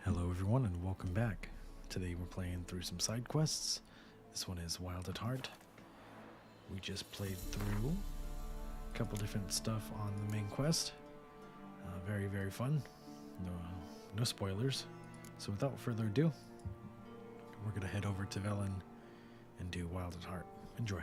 Hello everyone and welcome back. Today we're playing through some side quests. This one is Wild at Heart. We just played through a couple different stuff on the main quest. Very fun. No spoilers. So without further ado, we're going to head over to Velen and do Wild at Heart. Enjoy.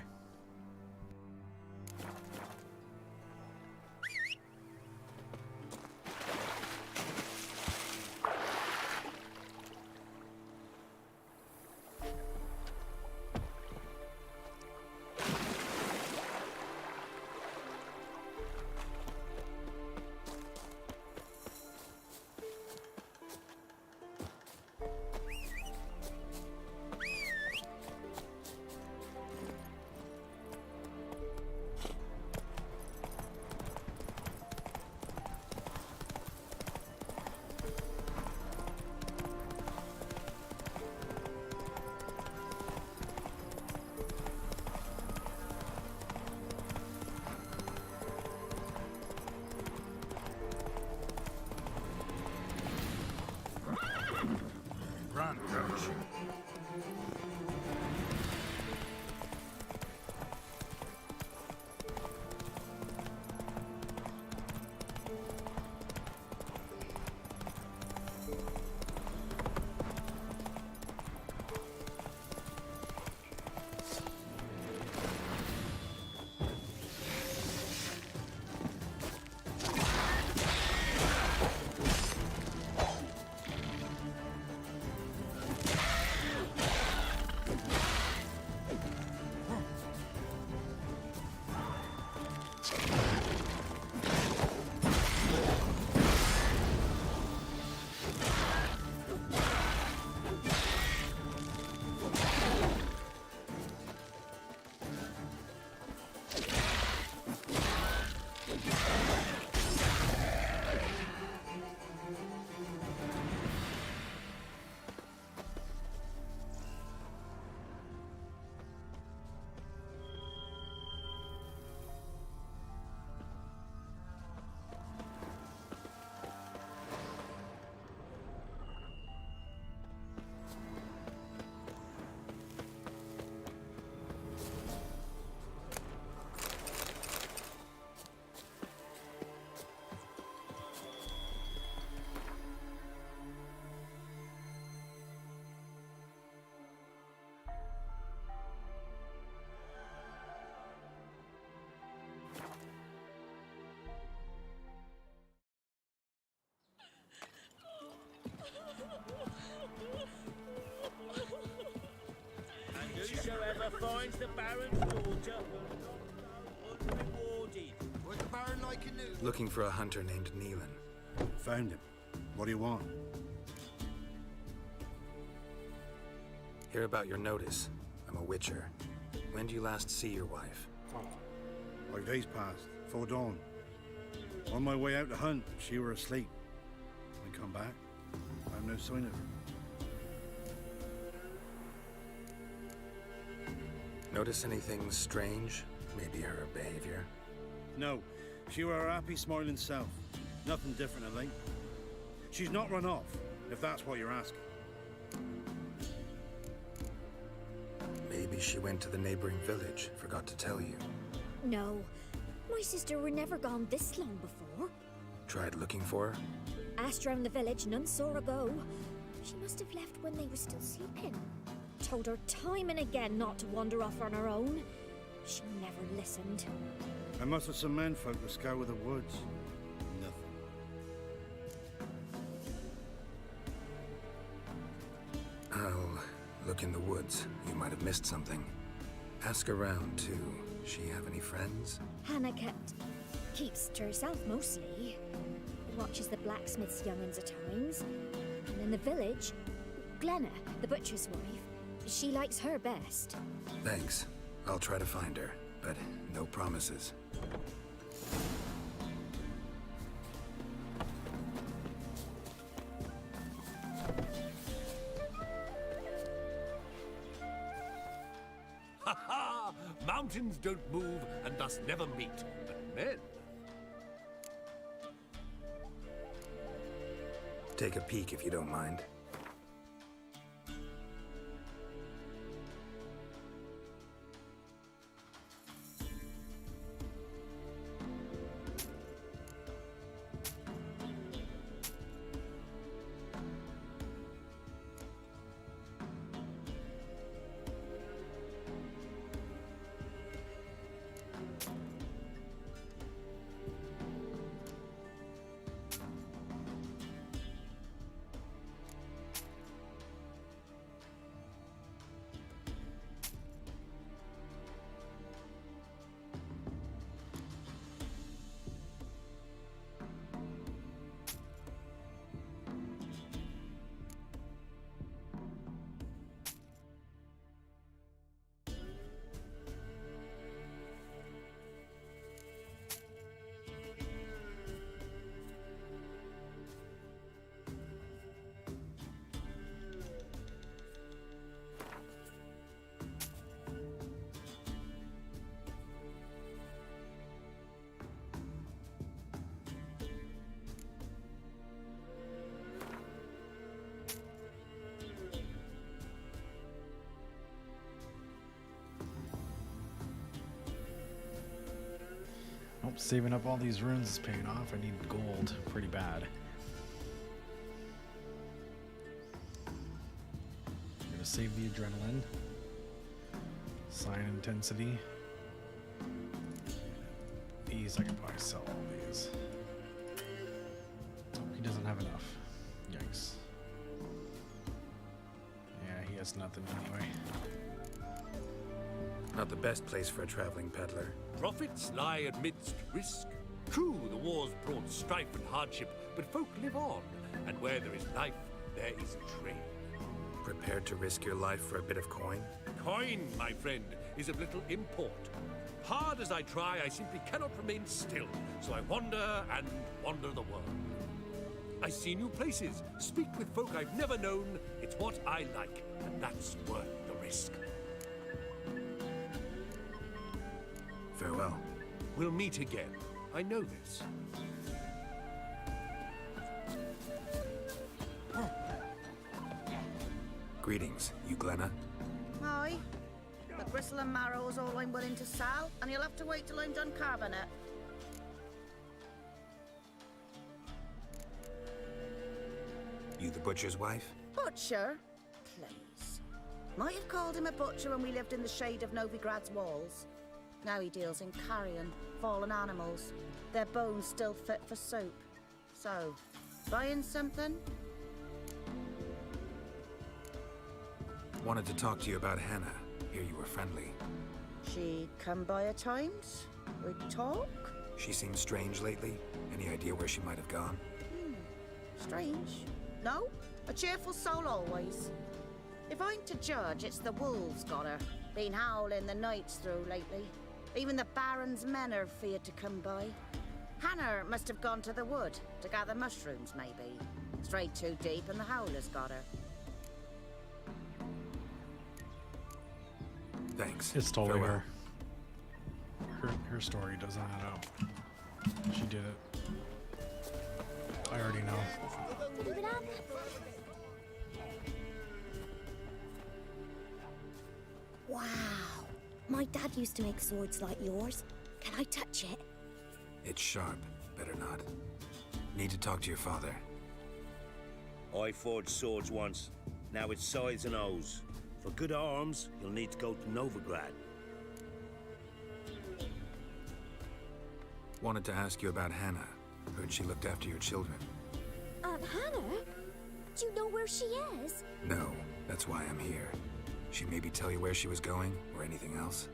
Run, coach. And whosoever finds the Baron's daughter will not go unrewarded. What's the Baron like in New? Looking for a hunter named Neelan. Found him. What do you want? Hear about your notice. I'm a witcher. When do you last see your wife? 5 days passed, 'fore dawn. On my way out to hunt, she were asleep. I come back, I've no sign of her. Notice anything strange? Maybe her behavior? No, she were her happy, smiling self. Nothing different of late. She's not run off, if that's what you're asking. Maybe she went to the neighboring village, forgot to tell you. No, my sister were never gone this long before. Tried looking for her? Asked round the village, none saw her go. She must have left when they were still sleeping. Told her time and again not to wander off on her own. She never listened. I must have some menfolk to scour the woods. Nothing. I'll look in the woods. You might have missed something. Ask around, too. She have any friends? Hannah keeps to herself mostly. Watches the blacksmith's young'uns at times. And in the village, Glenna, the butcher's wife, she likes her best. Thanks. I'll try to find her, but no promises. Ha ha! Mountains don't move and thus never meet, but men. take a peek if you don't mind. Oh, saving up all these runes is paying off. I need gold pretty bad. I'm gonna save the adrenaline. Sign intensity. These I can probably sell all these. Oh, he doesn't have enough. Yikes. Yeah, he has nothing anyway. Not the best place for a traveling peddler. Profits lie amidst risk. True, the war's brought strife and hardship, but folk live on, and where there is life, there is trade. Prepared to risk your life for a bit of coin? Coin, my friend, is of little import. Hard as I try, I simply cannot remain still, so I wander and wander the world. I see new places, speak with folk I've never known. It's what I like, and that's worth the risk. Farewell. We'll meet again. I know this. Greetings, you Glenna. Aye. The gristle and marrow is all I'm willing to sell, and you'll have to wait till I'm done carving it. You the butcher's wife? Butcher? Please. Might have called him a butcher when we lived in the shade of Novigrad's walls. Now he deals in carrion, fallen animals. Their bones still fit for soup. So, buying something? Wanted to talk to you about Hannah. Hear you were friendly. She'd come by at times. We'd talk. She seems strange lately. Any idea where she might have gone? Strange. No, a cheerful soul always. If I'm to judge, it's the wolves got her. Been howling the nights through lately. Even the Baron's men are feared to come by. Hannah must have gone to the wood to gather mushrooms, maybe. Strayed too deep and the howlers got her. Thanks. It's totally Farewell. her. Her story doesn't add up. She did it. I already know. Wow. My dad used to make swords like yours. Can I touch it? It's sharp. Better not. Need to talk to your father. I forged swords once. Now it's scythes and hoes. For good arms, you'll need to go to Novigrad. Wanted to ask you about Hannah. Heard she looked after your children. Hannah? Do you know where she is? No, that's why I'm here. She maybe tell you where she was going, or anything else?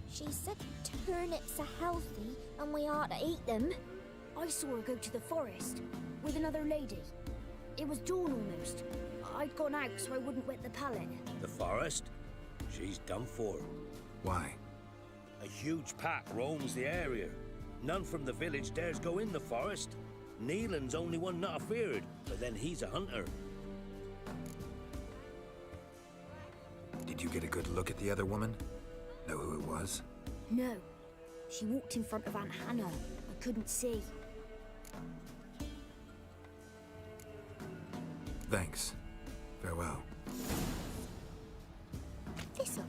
She said turnips are healthy and we ought to eat them. I saw her go to the forest with another lady. It was dawn almost. I'd gone out so I wouldn't wet the pallet. The forest? She's done for. Why? A huge pack roams the area. None from the village dares go in the forest. Neelan's only one not afeared, but then he's a hunter. Did you get a good look at the other woman? Know who it was? No. She walked in front of Aunt Hannah. I couldn't see. Thanks. Farewell. This'll.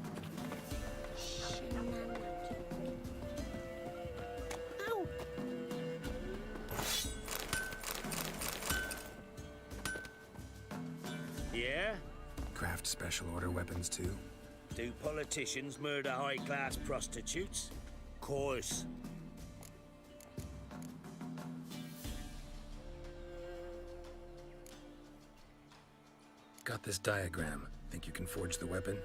Ow! Yeah? Craft special order weapons too? Do politicians murder high-class prostitutes? Course. Got this diagram. Think you can forge the weapon?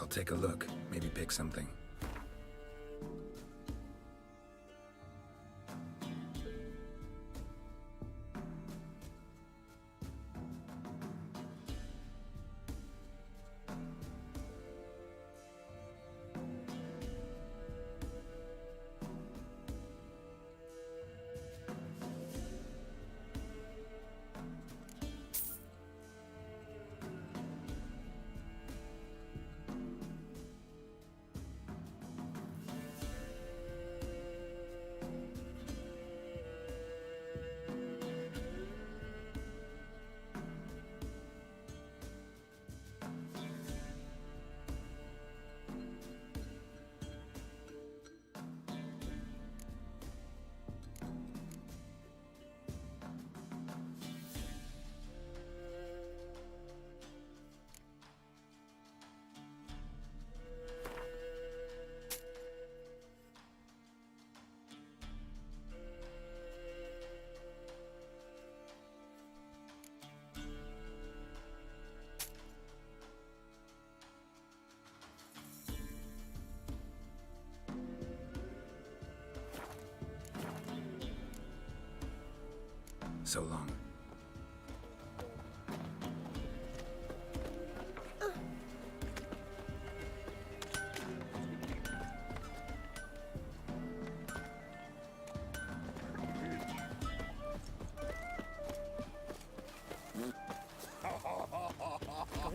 I'll take a look. Maybe pick something. so long.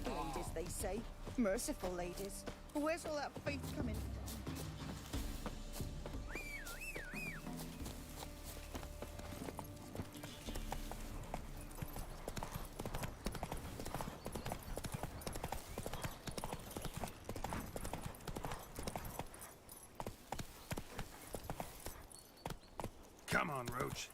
Good ladies, they say. Merciful ladies. Where's all that faith coming from? Come on, Roach.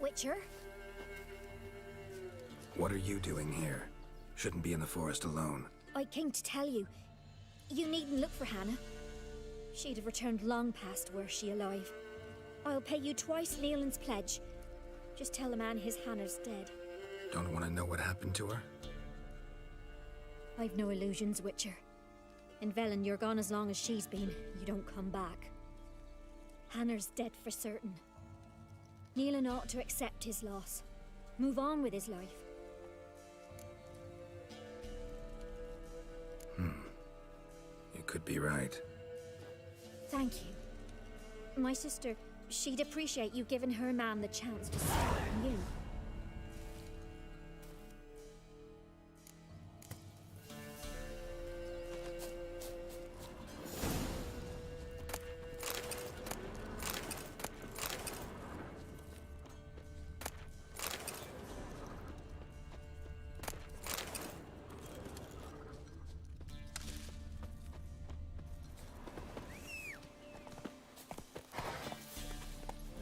Witcher? What are you doing here? Shouldn't be in the forest alone. I came to tell you. You needn't look for Hannah. She'd have returned long past were she alive. I'll pay you twice Nealon's pledge. Just tell the man his Hannah's dead. Don't want to know what happened to her? I've no illusions, Witcher. In Velen, you're gone as long as she's been. You don't come back. Hannah's dead for certain. Nealon ought to accept his loss. Move on with his life. You could be right. Thank you. My sister, she'd appreciate you giving her man the chance to start anew.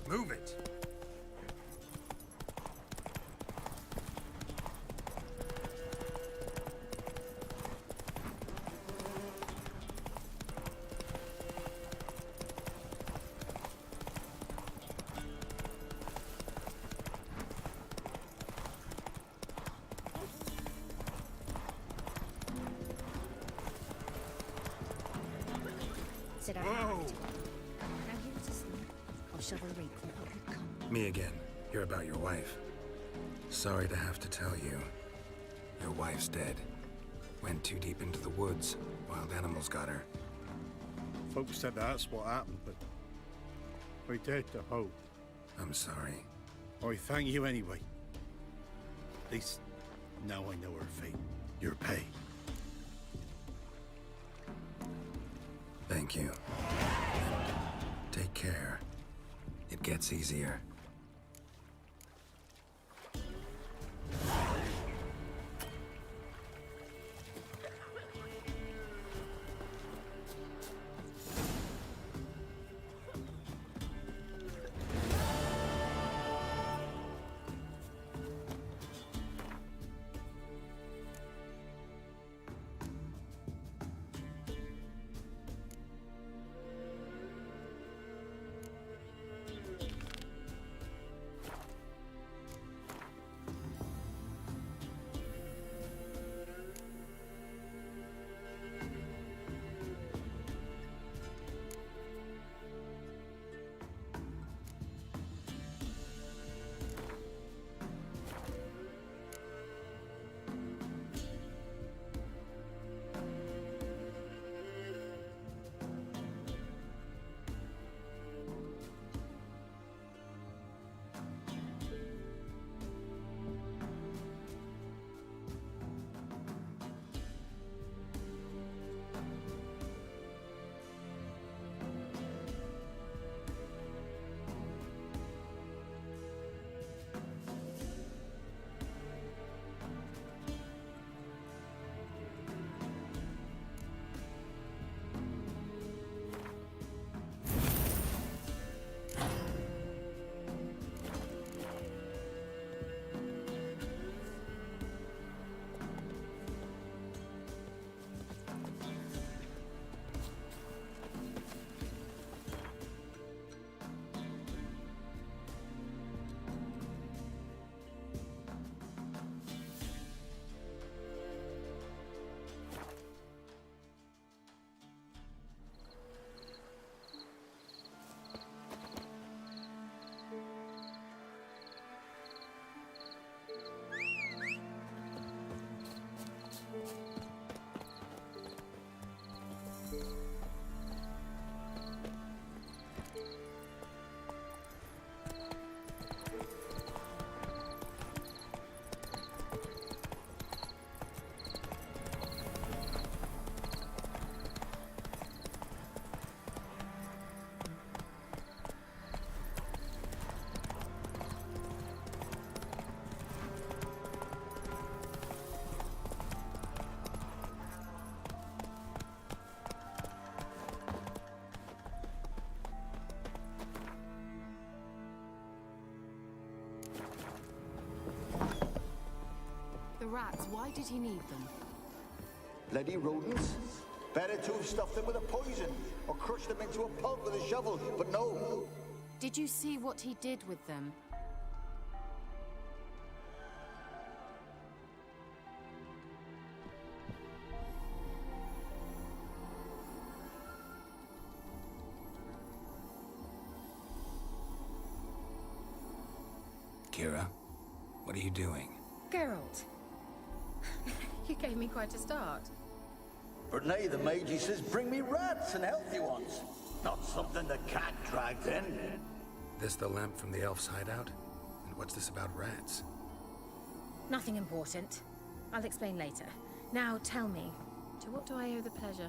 Move it. Sit down. Whoa! Now here's to sleep. I'll shovel reap for what could come. Me again. You're about your wife. Sorry to have to tell you. Your wife's dead. Went too deep into the woods. Wild animals got her. Folks said that's what happened, but I dared to hope. I'm sorry. I thank you anyway. At least now I know her fate. Your pay. Thank you. Take care. It gets easier. rats, why did he need them? Bloody rodents. Better to have stuffed them with a poison, or crushed them into a pulp with a shovel, but no. Did you see what he did with them? Kira, what are you doing? Geralt. You gave me quite a start. But nay, the mage, he says, bring me rats and healthy ones. Not something the cat dragged in. This the lamp from the elf's hideout? And what's this about rats? Nothing important. I'll explain later. Now tell me, to what do I owe the pleasure?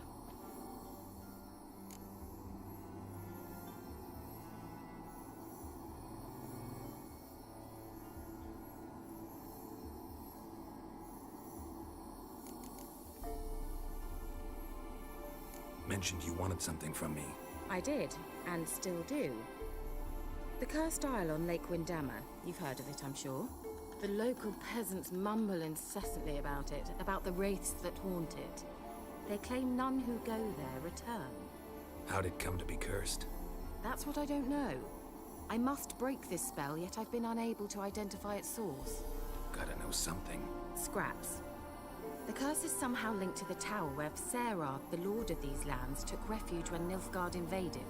Mentioned you wanted something from me. I did, and still do. The cursed isle on Lake Windammer. You've heard of it, I'm sure. The local peasants mumble incessantly about it, about the wraiths that haunt it. They claim none who go there return. How'd it come to be cursed? That's what I don't know. I must break this spell, yet I've been unable to identify its source. Gotta know something. Scraps. The curse is somehow linked to the tower where Sarah, the lord of these lands, took refuge when Nilfgaard invaded.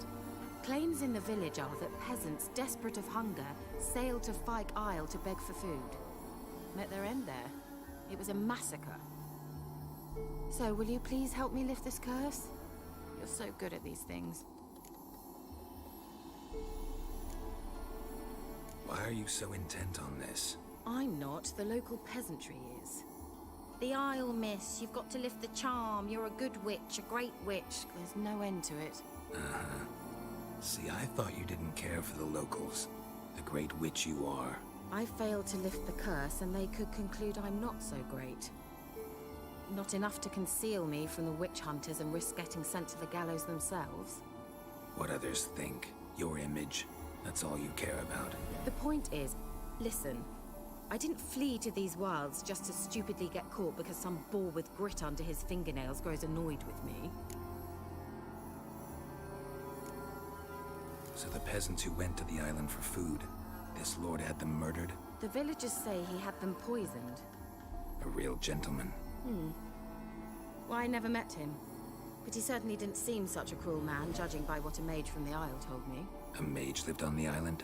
Claims in the village are that peasants, desperate of hunger, sailed to Fyke Isle to beg for food. Met their end there. It was a massacre. So, will you please help me lift this curse? You're so good at these things. Why are you so intent on this? I'm not. The local peasantry is. The Isle, miss. You've got to lift the charm. You're a good witch, a great witch. There's no end to it. Uh-huh. See, I thought you didn't care for the locals. The great witch you are. I failed to lift the curse, and they could conclude I'm not so great. Not enough to conceal me from the witch hunters and risk getting sent to the gallows themselves. What others think, your image, that's all you care about. The point is, listen, I didn't flee to these wilds just to stupidly get caught because some boar with grit under his fingernails grows annoyed with me. So the peasants who went to the island for food, this lord had them murdered? The villagers say he had them poisoned. A real gentleman. Well, I never met him. But he certainly didn't seem such a cruel man, judging by what a mage from the Isle told me. A mage lived on the island?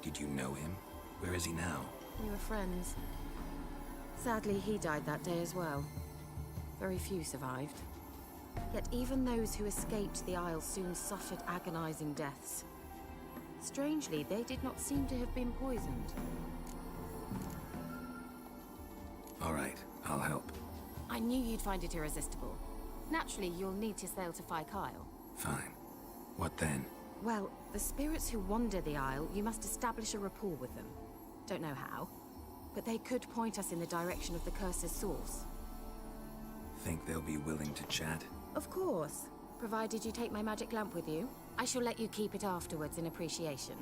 Did you know him? Where is he now? We were friends. Sadly, he died that day as well. Very few survived. Yet even those who escaped the Isle soon suffered agonizing deaths. Strangely, they did not seem to have been poisoned. All right, I'll help. I knew you'd find it irresistible. Naturally, you'll need to sail to Fyke Isle. Fine. What then? Well, the spirits who wander the Isle, you must establish a rapport with them. Don't know how, but they could point us in the direction of the curse's source. Think they'll be willing to chat? Of course, provided you take my magic lamp with you. I shall let you keep it afterwards in appreciation.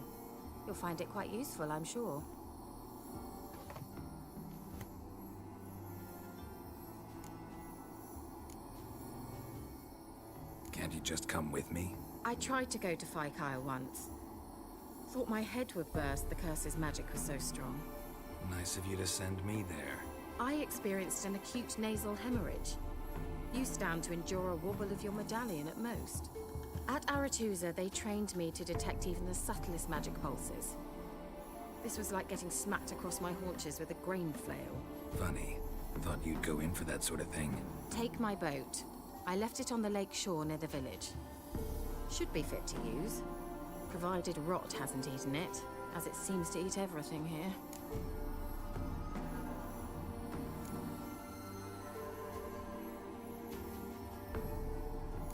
You'll find it quite useful, I'm sure. Can't you just come with me? I tried to go to Fyke Isle once. Thought my head would burst, the curse's magic was so strong. Nice of you to send me there. I experienced an acute nasal hemorrhage. You stand to endure a wobble of your medallion at most. At Aretusa, they trained me to detect even the subtlest magic pulses. This was like getting smacked across my haunches with a grain flail. Funny. Thought you'd go in for that sort of thing. Take my boat. I left it on the lake shore near the village. Should be fit to use. Provided rot hasn't eaten it, as it seems to eat everything here.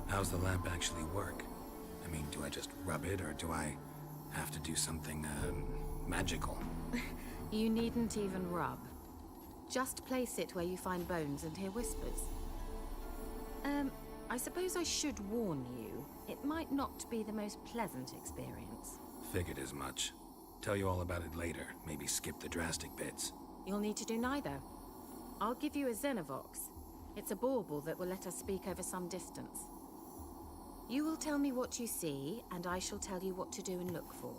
How's the lamp actually work? I mean, do I just rub it, or do I have to do something, magical? You needn't even rub. Just place it where you find bones and hear whispers. I suppose I should warn you. It might not be the most pleasant experience. Figured as much. Tell you all about it later. Maybe skip the drastic bits. You'll need to do neither. I'll give you a Xenovox. It's a bauble that will let us speak over some distance. You will tell me what you see, and I shall tell you what to do and look for.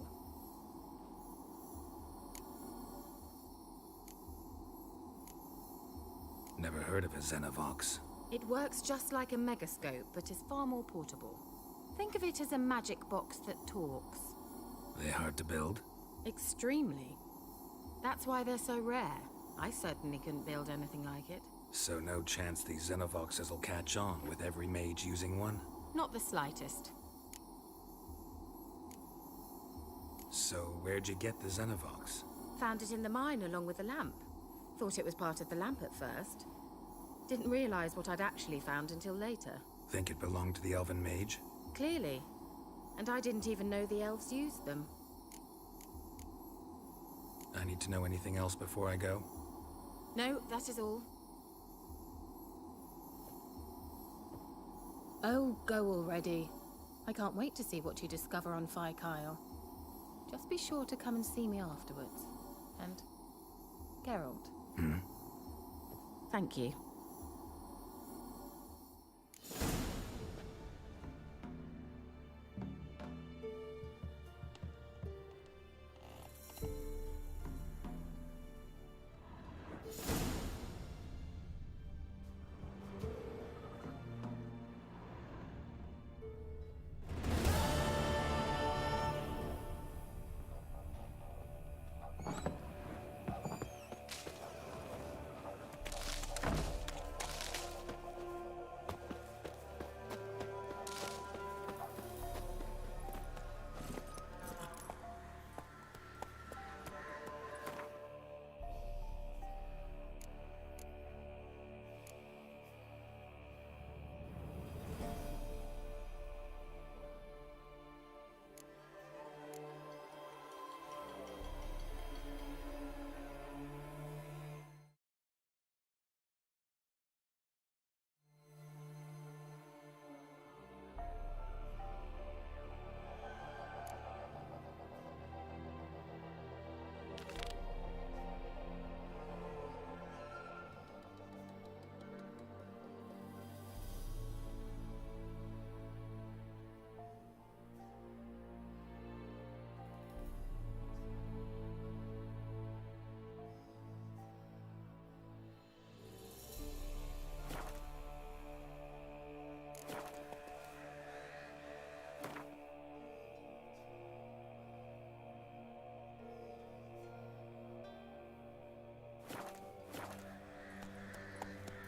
Never heard of a Xenovox. It works just like a megascope, but is far more portable. Think of it as a magic box that talks. They hard to build? Extremely. That's why they're so rare. I certainly couldn't build anything like it. So no chance these Xenovoxes will catch on with every mage using one? Not the slightest. So where'd you get the Xenovox? Found it in the mine along with the lamp. Thought it was part of the lamp at first. Didn't realize what I'd actually found until later. Think it belonged to the elven mage? Clearly. And I didn't even know the elves used them. I need to know anything else before I go? No, that is all. Oh, go already. I can't wait to see what you discover on Phi Kyle. Just be sure to come and see me afterwards. And Geralt. Thank you.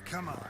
Come on.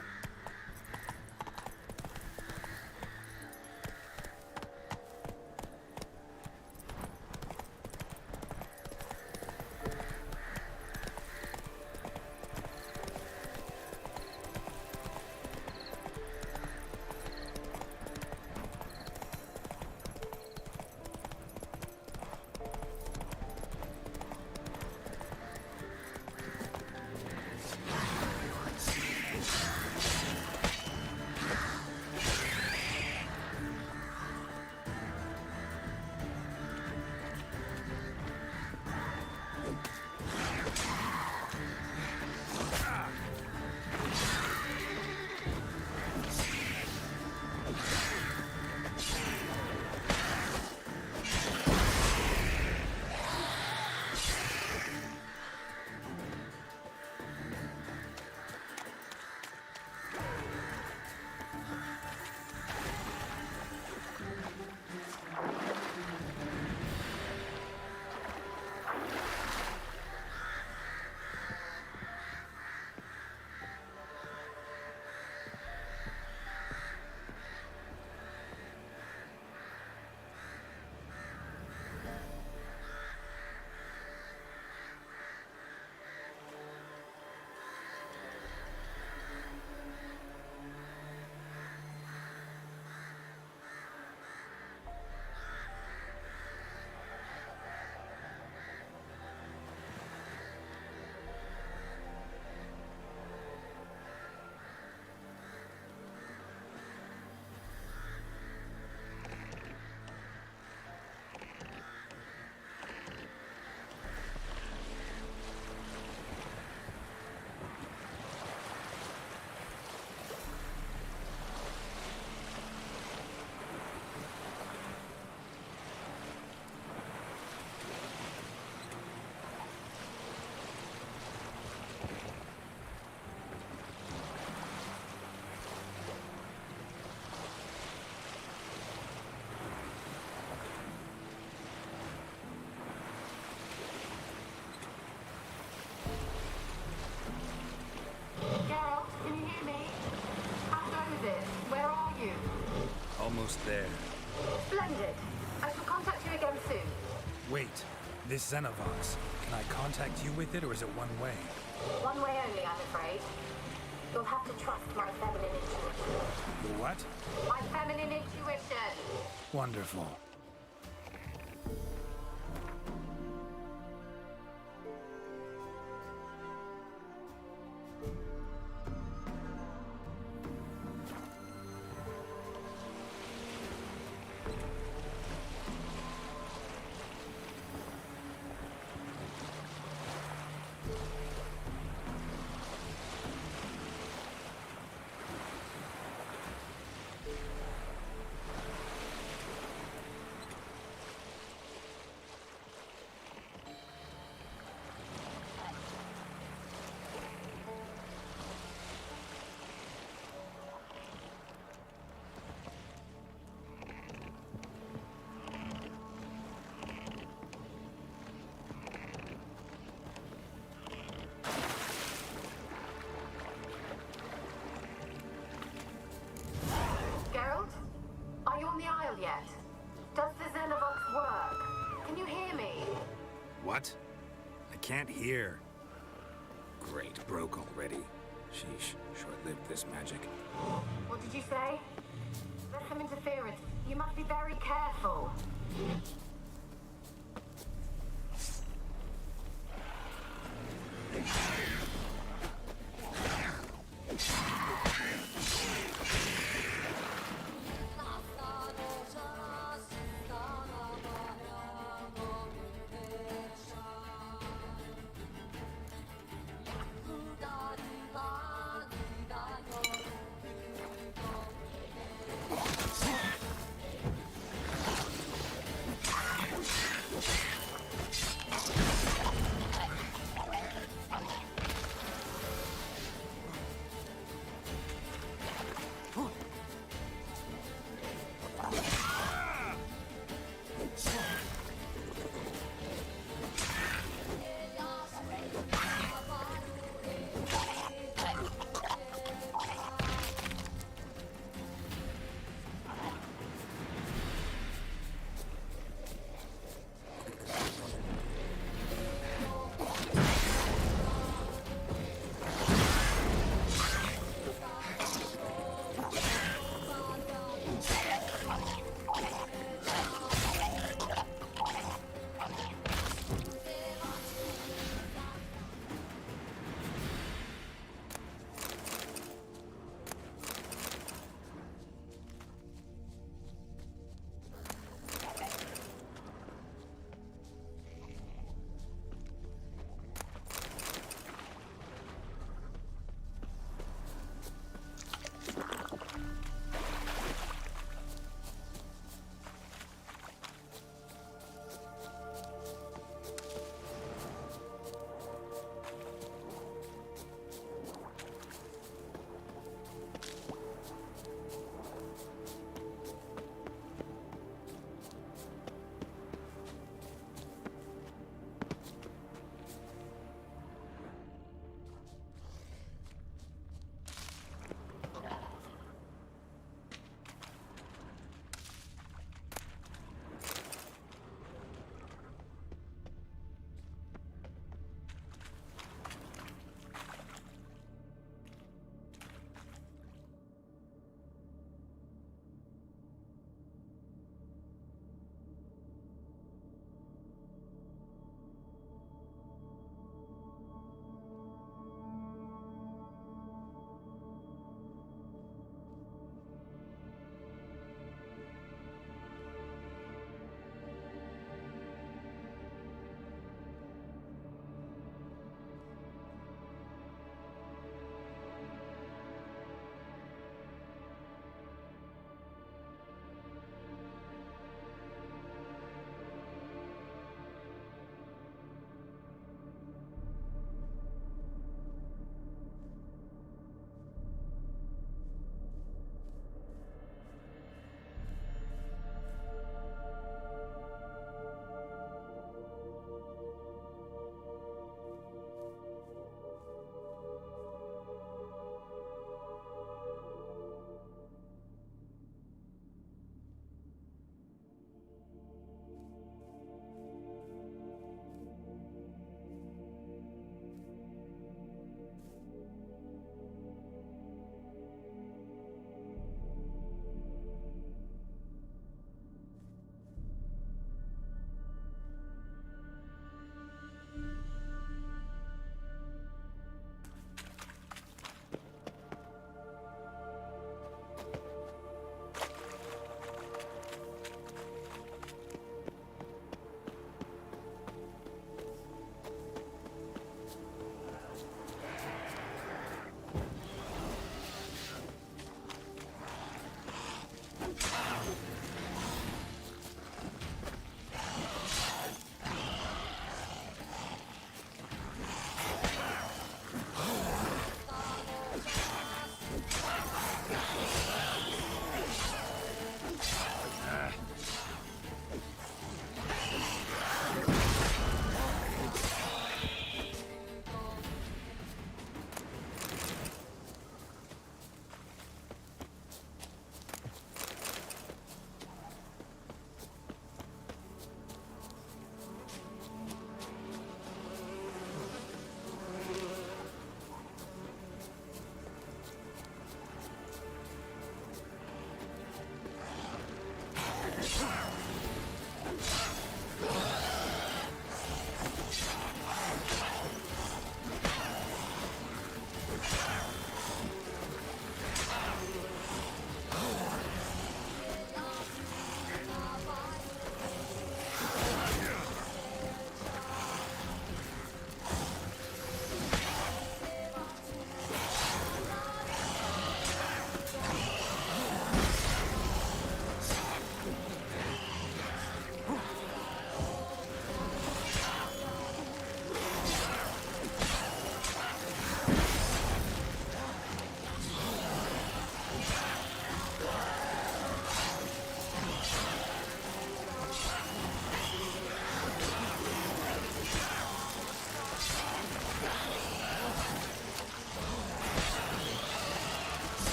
Almost there. Splendid. I shall contact you again soon. Wait, this Xenovox. Can I contact you with it, or is it one way? One way only, I'm afraid. You'll have to trust my feminine intuition. Your what? My feminine intuition. Wonderful. Geralt? Are you on the Isle yet? Does the Xenovox work? Can you hear me? What? I can't hear. Great, broke already. Sheesh, short-lived this magic. What did you say? There's some interference. You must be very careful.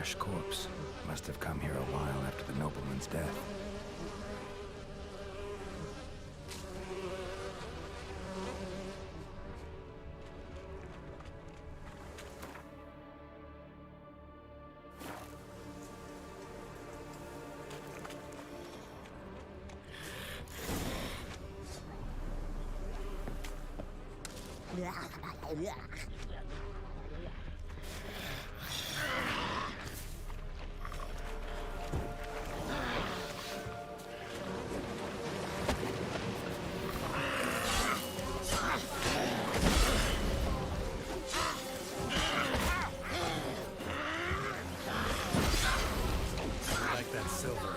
fresh corpse. Must have come here a while after the nobleman's death. Like that silver.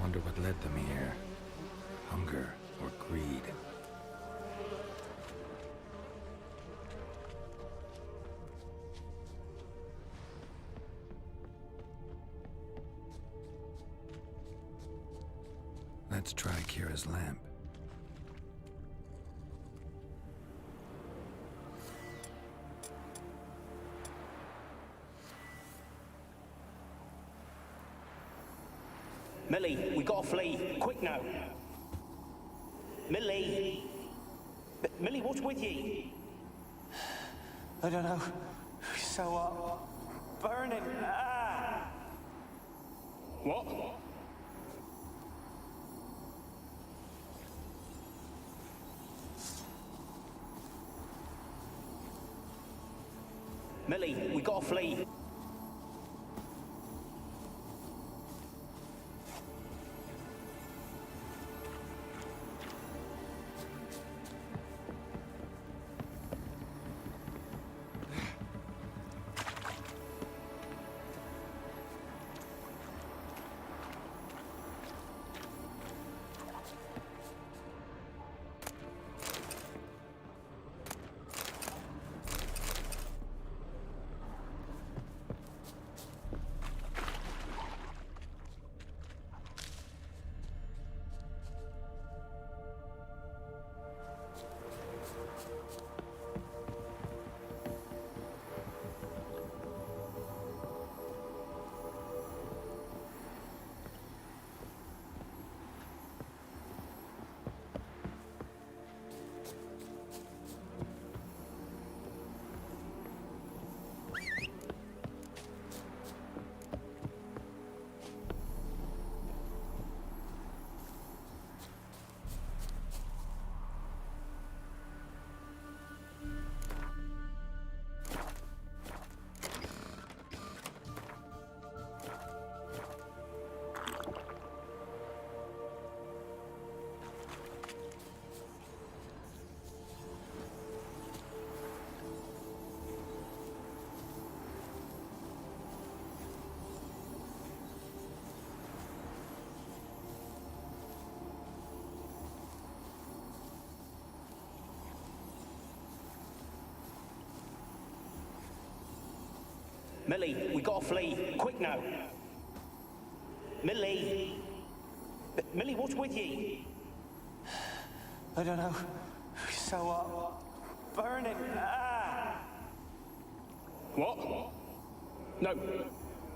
Wonder what led them here. Hunger or greed? Let's try Kira's lamp. Millie, we gotta flee. Quick now. Millie! Millie, what's with ye? I don't know. So, burning. Ah! What? Millie, we gotta flee. Millie, we gotta flee. Quick now. Millie! Millie, what's with ye? I don't know. So, burning. Ah! What? No.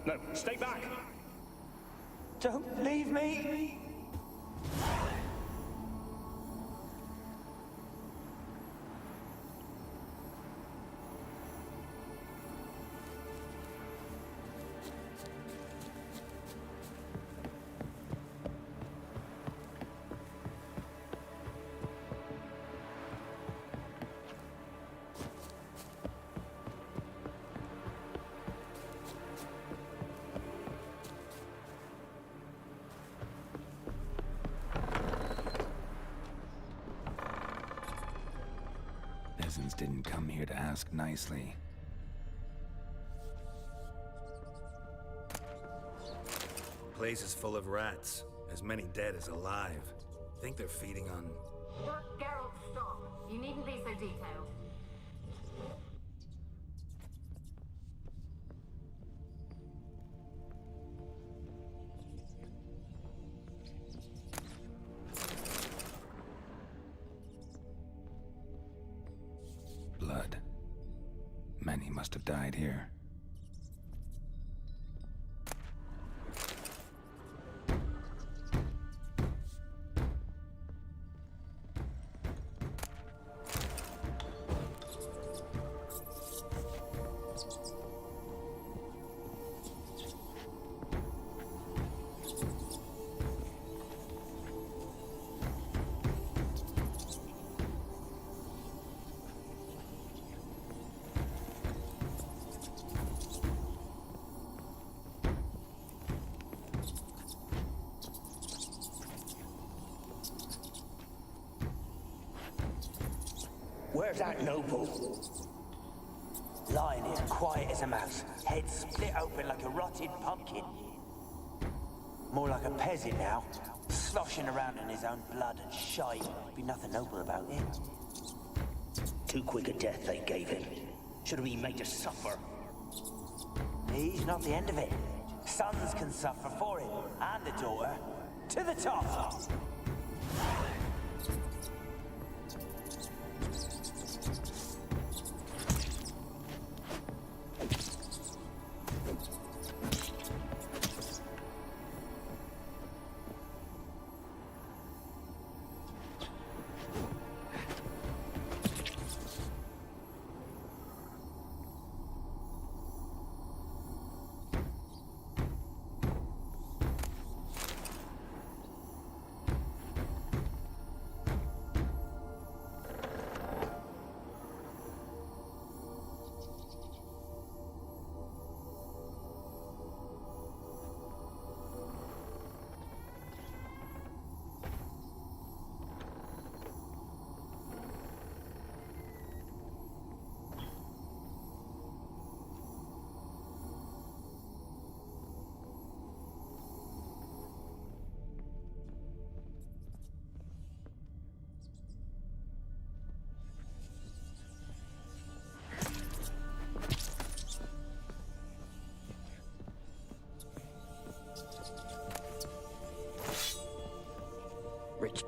No, stay back. Don't leave me. Peasants didn't come here to ask nicely. Place is full of rats, as many dead as alive. Think they're feeding on Geralt, stop. You needn't be so detailed. Blood. Many must have died here. Where's that noble? Lying here, quiet as a mouse, head split open like a rotted pumpkin. More like a peasant now, sloshing around in his own blood and shite. Be nothing noble about it. Too quick a death they gave him. Should have been made to suffer. He's not the end of it. Sons can suffer for him, and the daughter. To the top! Rich.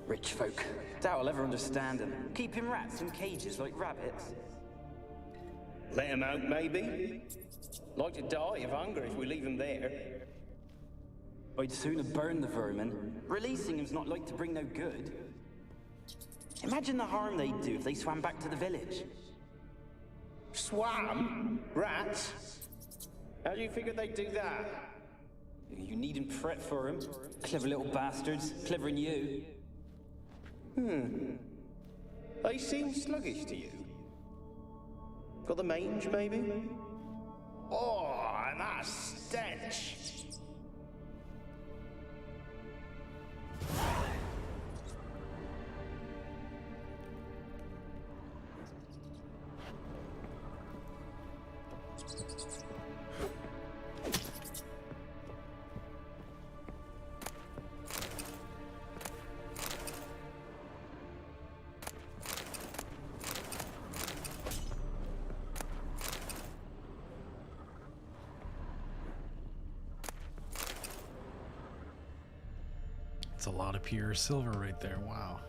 Rich folk. Doubt I'll ever understand them. Keeping rats in cages like rabbits. Let him out, maybe? Like to die of hunger if we leave him there. I'd sooner burn the vermin. Releasing him's not like to bring no good. Imagine the harm they'd do if they swam back to the village. Swam? Rats? How do you figure they'd do that? You needn't fret for 'em. Clever little bastards. Clever than you. They seem sluggish to you. Got the mange, maybe? Oh, and that stench! It's a lot of pure silver right there. Wow.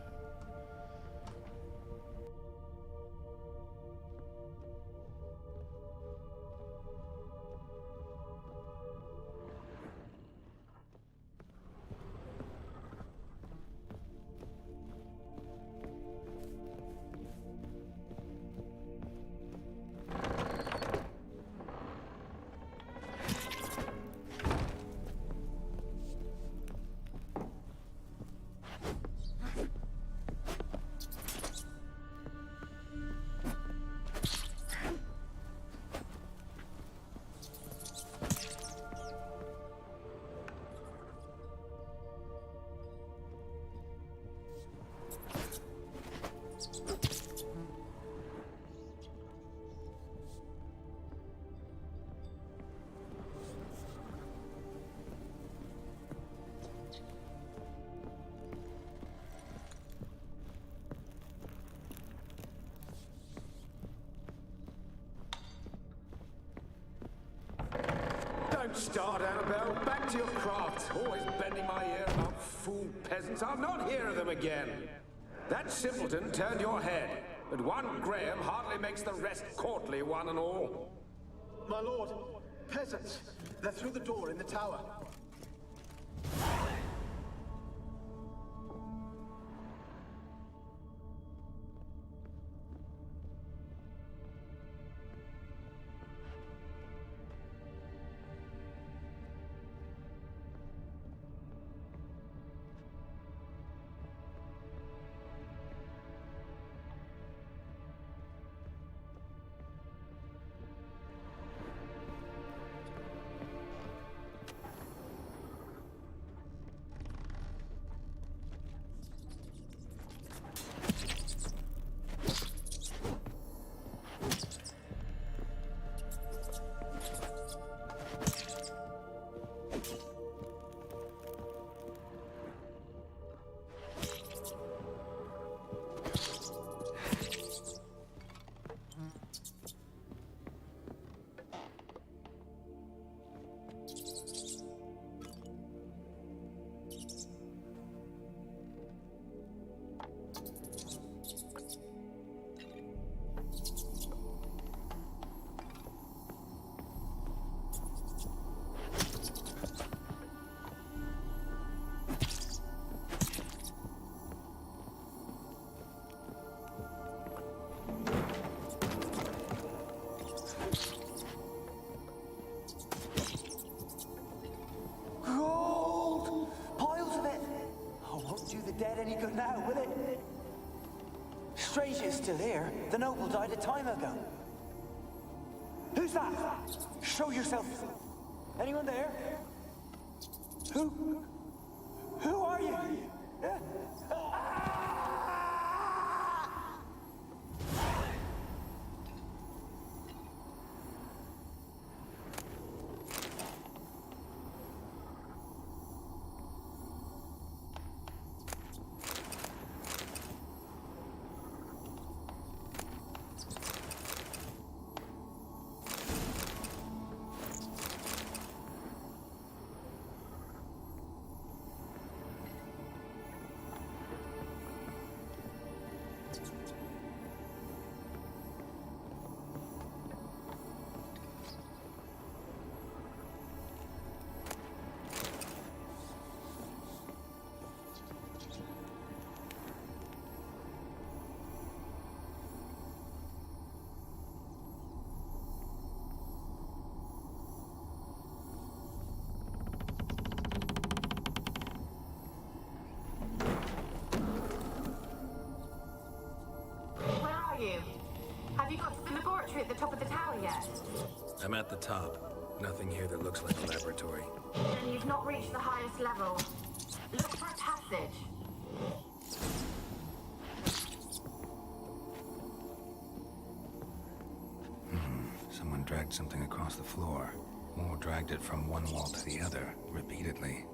start, Annabelle. Back to your craft. Always bending my ear about fool peasants. I'll not hear of them again. That simpleton turned your head, but one Graham hardly makes the rest courtly, one and all. My lord, peasants. They're through the door in the tower. Dead any good now, will it? Strange it's still here. The noble died a time ago. Who's that? Show yourself. Anyone there? Who are you? Have you got to the laboratory at the top of the tower yet? I'm at the top. Nothing here that looks like a laboratory. Then you've not reached the highest level. Look for a passage. Someone dragged something across the floor. Or dragged it from one wall to the other, repeatedly.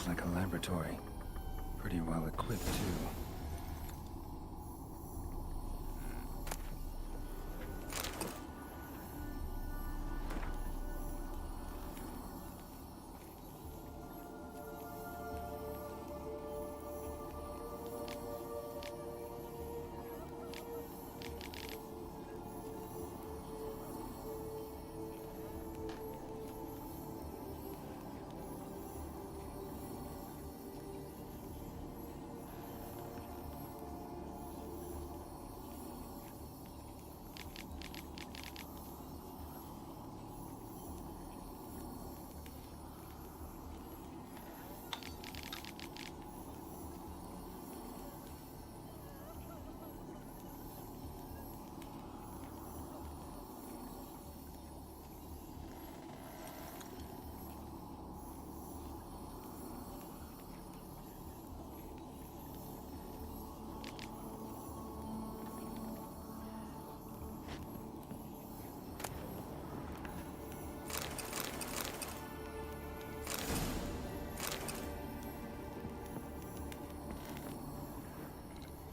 looks like a laboratory. Pretty well equipped, too.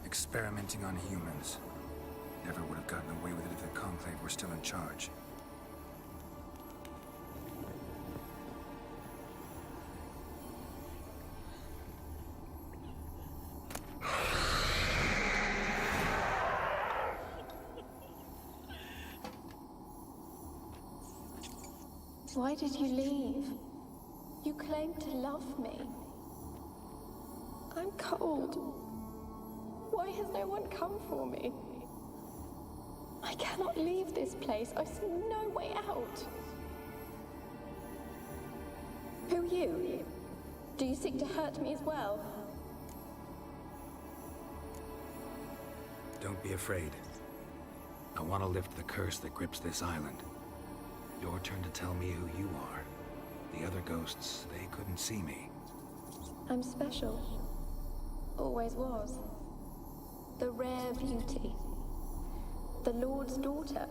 Experimenting on humans. Never would have gotten away with it if the Conclave were still in charge. Why did you leave? You claimed to love me. I'm cold. Why has no one come for me? I cannot leave this place. I see no way out. Who are you? Do you seek to hurt me as well? Don't be afraid. I want to lift the curse that grips this island. Your turn to tell me who you are. The other ghosts, they couldn't see me. I'm special. Always was. The rare beauty. The Lord's daughter.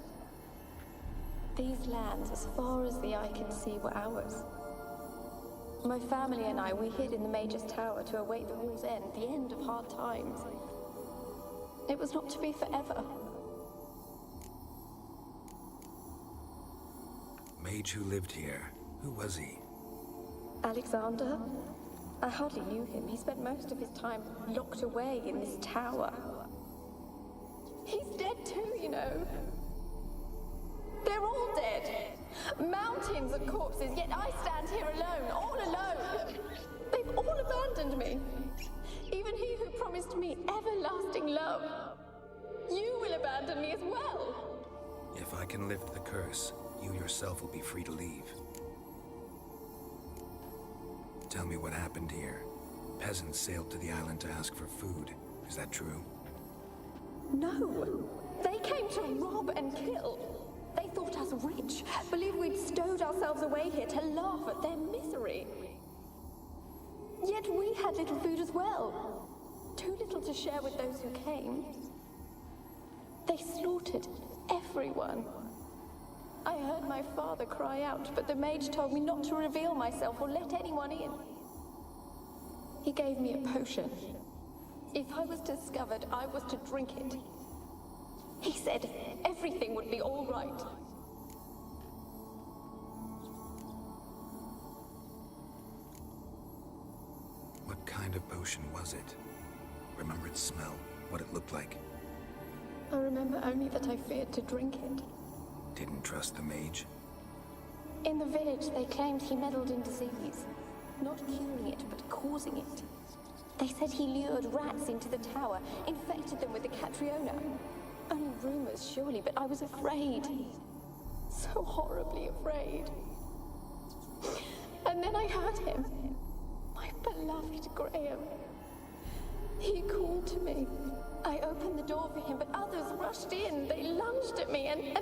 These lands, as far as the eye can see, were ours. My family and I, we hid in the Mage's Tower to await the war's end, the end of hard times. It was not to be forever. Mage who lived here. Who was he? Alexander? I hardly knew him. He spent most of his time locked away in this tower. He's dead too, you know. They're all dead. Mountains of corpses, yet I stand here alone, all alone. They've all abandoned me. Even he who promised me everlasting love. You will abandon me as well. If I can lift the curse, you yourself will be free to leave. Tell me what happened here. Peasants sailed to the island to ask for food. Is that true? No. They came to rob and kill. They thought us rich, believed we'd stowed ourselves away here to laugh at their misery. Yet we had little food as well. Too little to share with those who came. They slaughtered everyone. I heard my father cry out, but the mage told me not to reveal myself or let anyone in. He gave me a potion. If I was discovered, I was to drink it. He said everything would be all right. What kind of potion was it? Remember its smell? What it looked like? I remember only that I feared to drink it. Didn't trust the mage? In the village, they claimed he meddled in disease. Not curing it, but causing it. They said he lured rats into the tower, infected them with the Catriona. Only rumors, surely, but I was afraid. So horribly afraid. And then I heard him. My beloved Graham. He called to me. I opened the door for him, but others rushed in. They lunged at me and...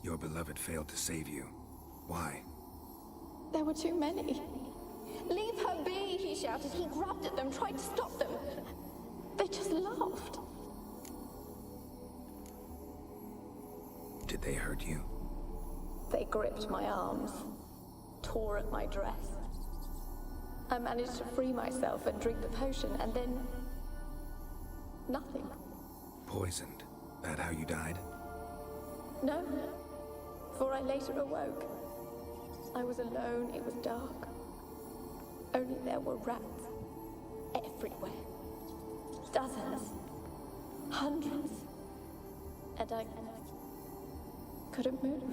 Your beloved failed to save you. Why? There were too many. Leave her be, he shouted. He grabbed at them, tried to stop them. They just laughed. They hurt you? They gripped my arms, tore at my dress. I managed to free myself and drink the potion, and then... nothing. Poisoned. That how you died? No, for I later awoke. I was alone, it was dark. Only there were rats. Everywhere. Dozens. Hundreds. And I couldn't move.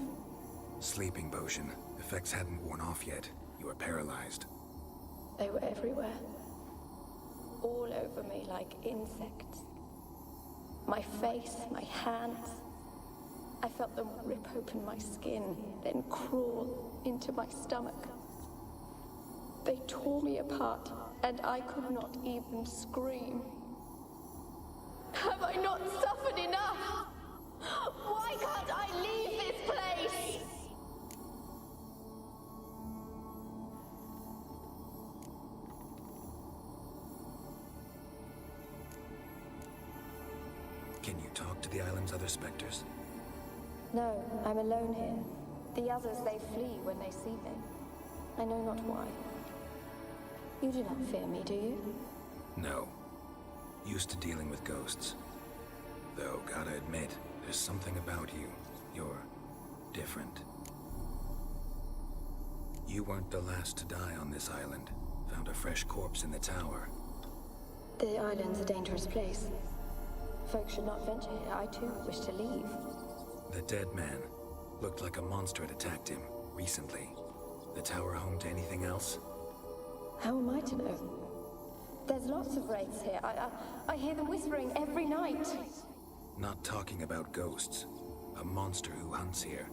Sleeping potion. Effects hadn't worn off yet. You were paralyzed. They were everywhere. All over me like insects. My face, my hands. I felt them rip open my skin, then crawl into my stomach. They tore me apart, and I could not even scream. Have I not suffered enough? Why can't I leave this place? Can you talk to the island's other specters? No, I'm alone here. The others, they flee when they see me. I know not why. You do not fear me, do you? No. Used to dealing with ghosts. Though, gotta admit, there's something about you. You're different. You weren't the last to die on this island. Found a fresh corpse in the tower. The island's a dangerous place. Folks should not venture here. I too wish to leave. The dead man. Looked like a monster had attacked him, recently. The tower home to anything else? How am I to know? There's lots of wraiths here. I hear them whispering every night. Not talking about ghosts. A monster who hunts here.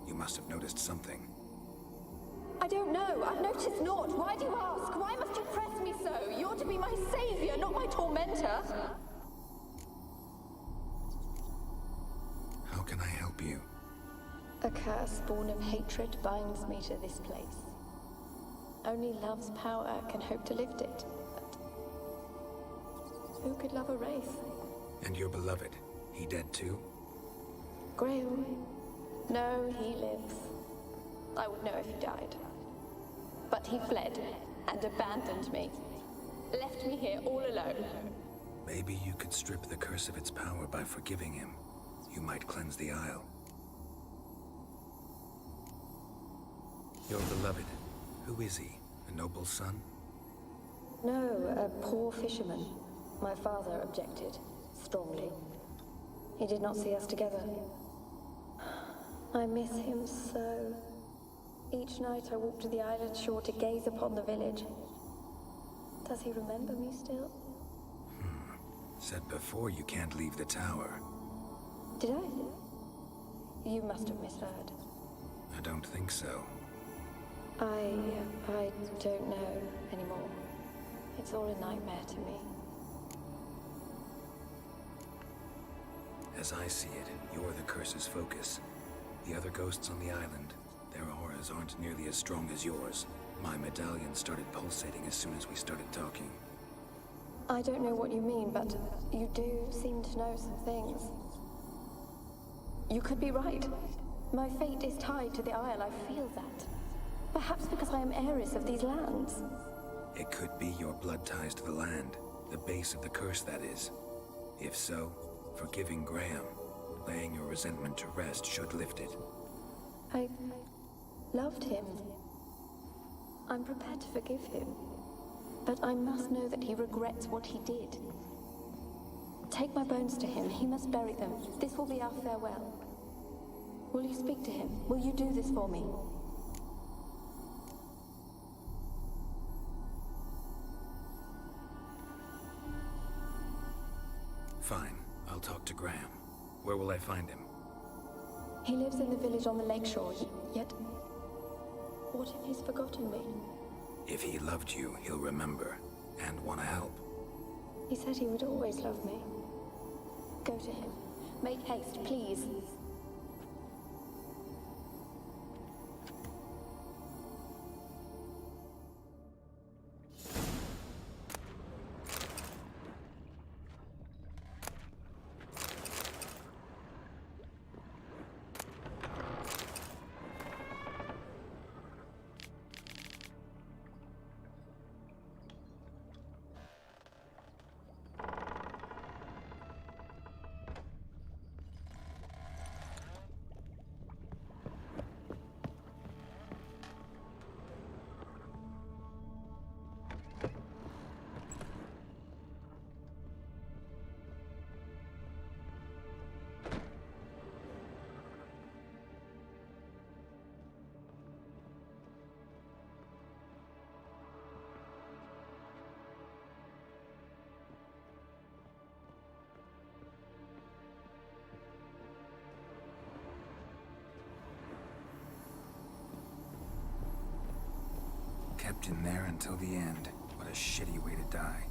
You must have noticed something. I don't know. I've noticed naught. Why do you ask? Why must you press me so? You're to be my savior, not my tormentor. How can I help you? A curse born of hatred binds me to this place. Only love's power can hope to lift it. But who could love a wraith? And your beloved, he dead too? Grail? No, he lives. I would know if he died. But he fled and abandoned me. Left me here all alone. Maybe you could strip the curse of its power by forgiving him. You might cleanse the Isle. Your beloved, who is he? A noble son? No, a poor fisherman. My father objected, strongly. He did not see us together. I miss him so. Each night I walk to the island shore to gaze upon the village. Does he remember me still? Said before you can't leave the tower. Did I? You must have misheard. I don't think so. I don't know anymore. It's all a nightmare to me. As I see it, you're the curse's focus. The other ghosts on the island, their auras aren't nearly as strong as yours. My medallion started pulsating as soon as we started talking. I don't know what you mean, but you do seem to know some things. You could be right. My fate is tied to the Isle, I feel that. Perhaps because I am heiress of these lands. It could be your blood ties to the land, the base of the curse, that is. If so, forgiving Graham, laying your resentment to rest should lift it. I loved him. I'm prepared to forgive him. But I must know that he regrets what he did. Take my bones to him. He must bury them. This will be our farewell. Will you speak to him? Will you do this for me? Fine. I'll talk to Graham. Where will I find him? He lives in the village on the lakeshore, yet... What if he's forgotten me? If he loved you, he'll remember, and want to help. He said he would always love me. Go to him. Make haste, please. in there until the end. What a shitty way to die.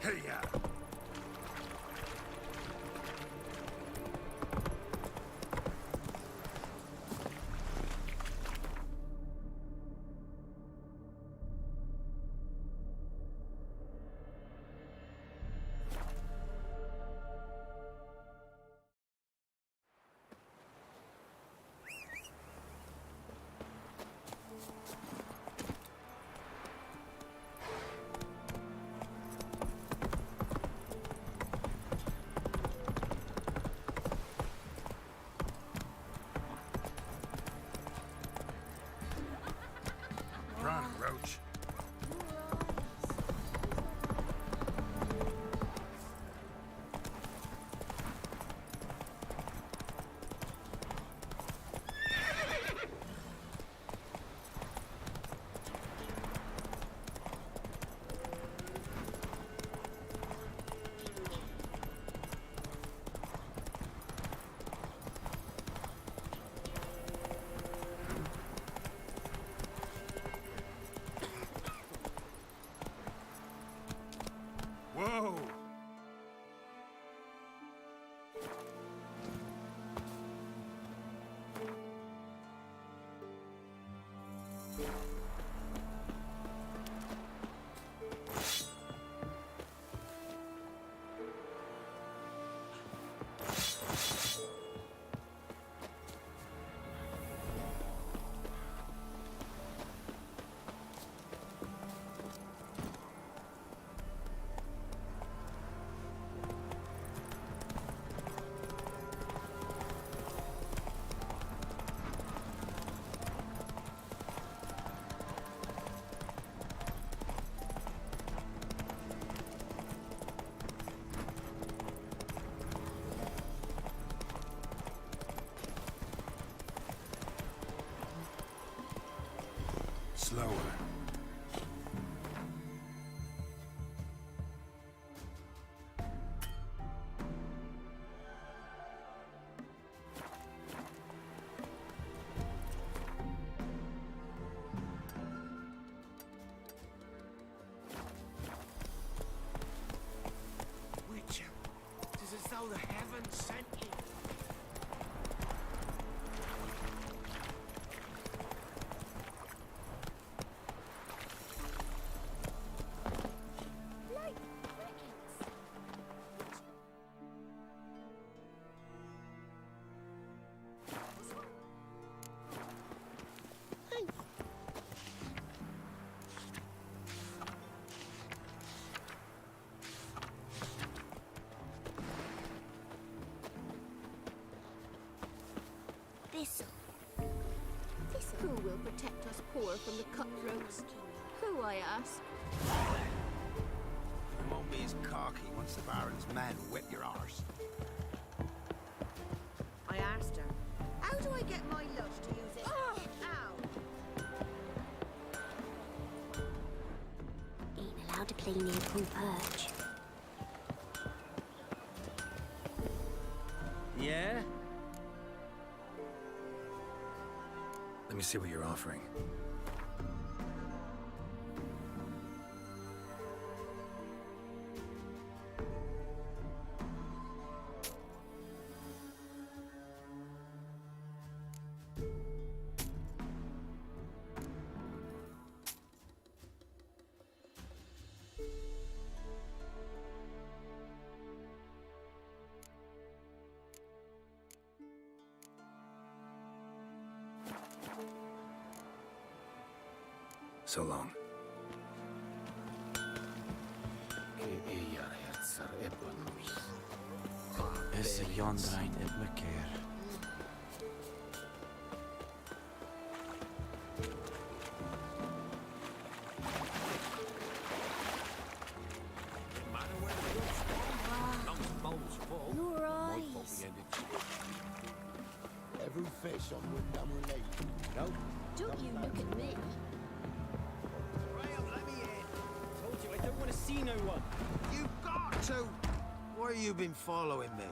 Hey, ya! Run, Roach. Whoa! Slower. Witcher, it is as though the heavens sent you. protect us poor from the cutthroats? Who, I ask? You won't be as cocky once the Baron's men whip your arse. I asked her, how do I get my lush to use it? Ow! Ain't allowed to play near Pool Perch. Yeah? Let me see what you're offering. So long. Is a Jandrain in McCare. Your eyes. Every fish on Windhammer Lake. No? Don't you look at me. Let me in. Told you I don't want to see no one. You've got to. Why have you been following me?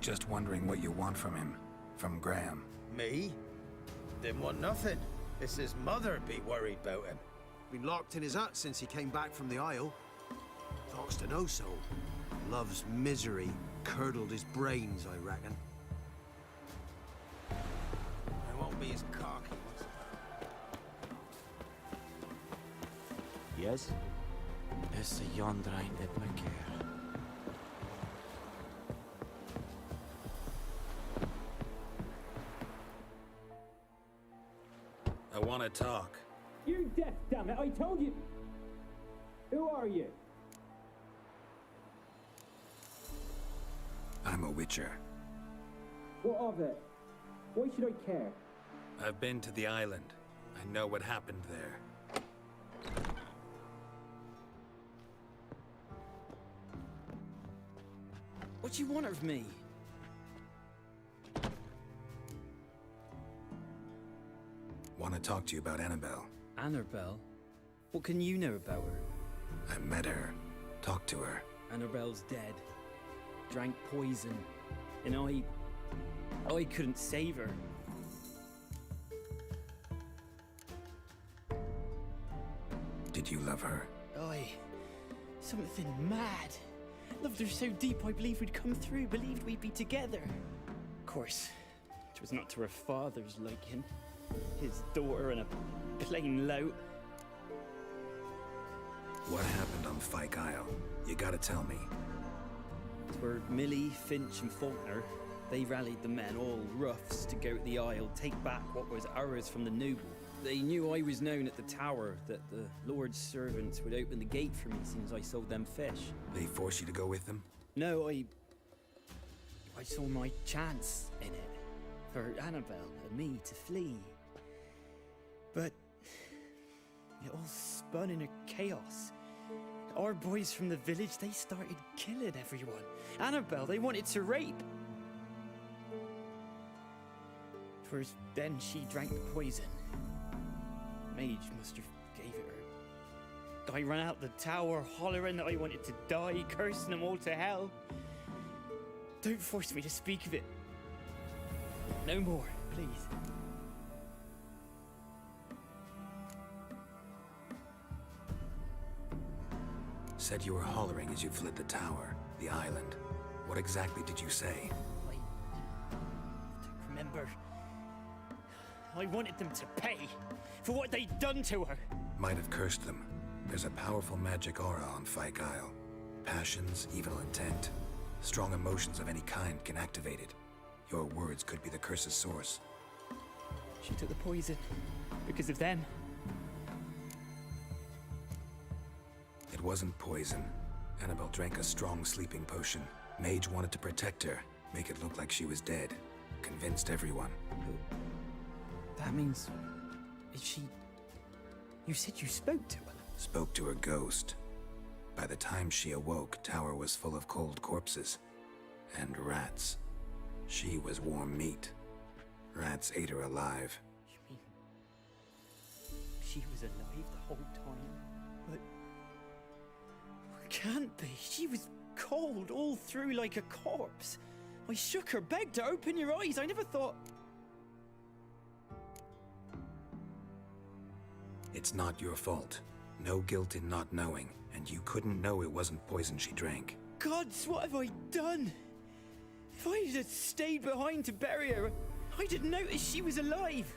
Just wondering what you want from him. From Graham. Me? Didn't want nothing. It's his mother be worried about him. Been locked in his hut since he came back from the Isle. Talks to no soul. Love's misery curdled his brains, I reckon. I won't be as cocky once. Yes? Is a Jandrain in McCare. I want to talk. You're deaf, damn it! I told you! Who are you? I'm a witcher. What of it? Why should I care? I've been to the island. I know what happened there. What do you want of me? Want to talk to you about Annabelle. Annabelle? What can you know about her? I met her. Talked to her. Annabelle's dead. Drank poison. And I couldn't save her. Did you love her? Something mad. Loved her so deep I believed we'd come through, believed we'd be together. Of course, it was not to her father's liking. His daughter and a plain lout. What happened on Fyke Isle? You gotta tell me. Twere Millie, Finch and Faulkner. They rallied the men, all roughs, to go to the Isle, take back what was ours from the noble. They knew I was known at the tower, that the Lord's servants would open the gate for me since I sold them fish. They forced you to go with them? No, I saw my chance in it. For Annabelle and me to flee. But it all spun in a chaos. Our boys from the village, they started killing everyone. Annabelle, they wanted to rape. First, then she drank the poison. Mage must have gave it her. I ran out the tower, hollering that I wanted to die, cursing them all to hell. Don't force me to speak of it. No more, please. Said you were hollering as you fled the tower, the island. What exactly did you say? I don't remember. I wanted them to pay for what they'd done to her. Might have cursed them. There's a powerful magic aura on Fyke Isle. Passions, evil intent, strong emotions of any kind can activate it. Your words could be the curse's source. She took the poison because of them. It wasn't poison. Annabelle drank a strong sleeping potion. Mage wanted to protect her, make it look like she was dead. Convinced everyone. That means... is she... You said you spoke to her? Spoke to her ghost. By the time she awoke, Tower was full of cold corpses. And rats. She was warm meat. Rats ate her alive. You mean... she was alive the whole time? But... can't be. She was cold all through like a corpse. I shook her, begged her, open your eyes. I never thought... It's not your fault. No guilt in not knowing, and you couldn't know it wasn't poison she drank. Gods, what have I done? If I had stayed behind to bury her, I'd have noticed she was alive.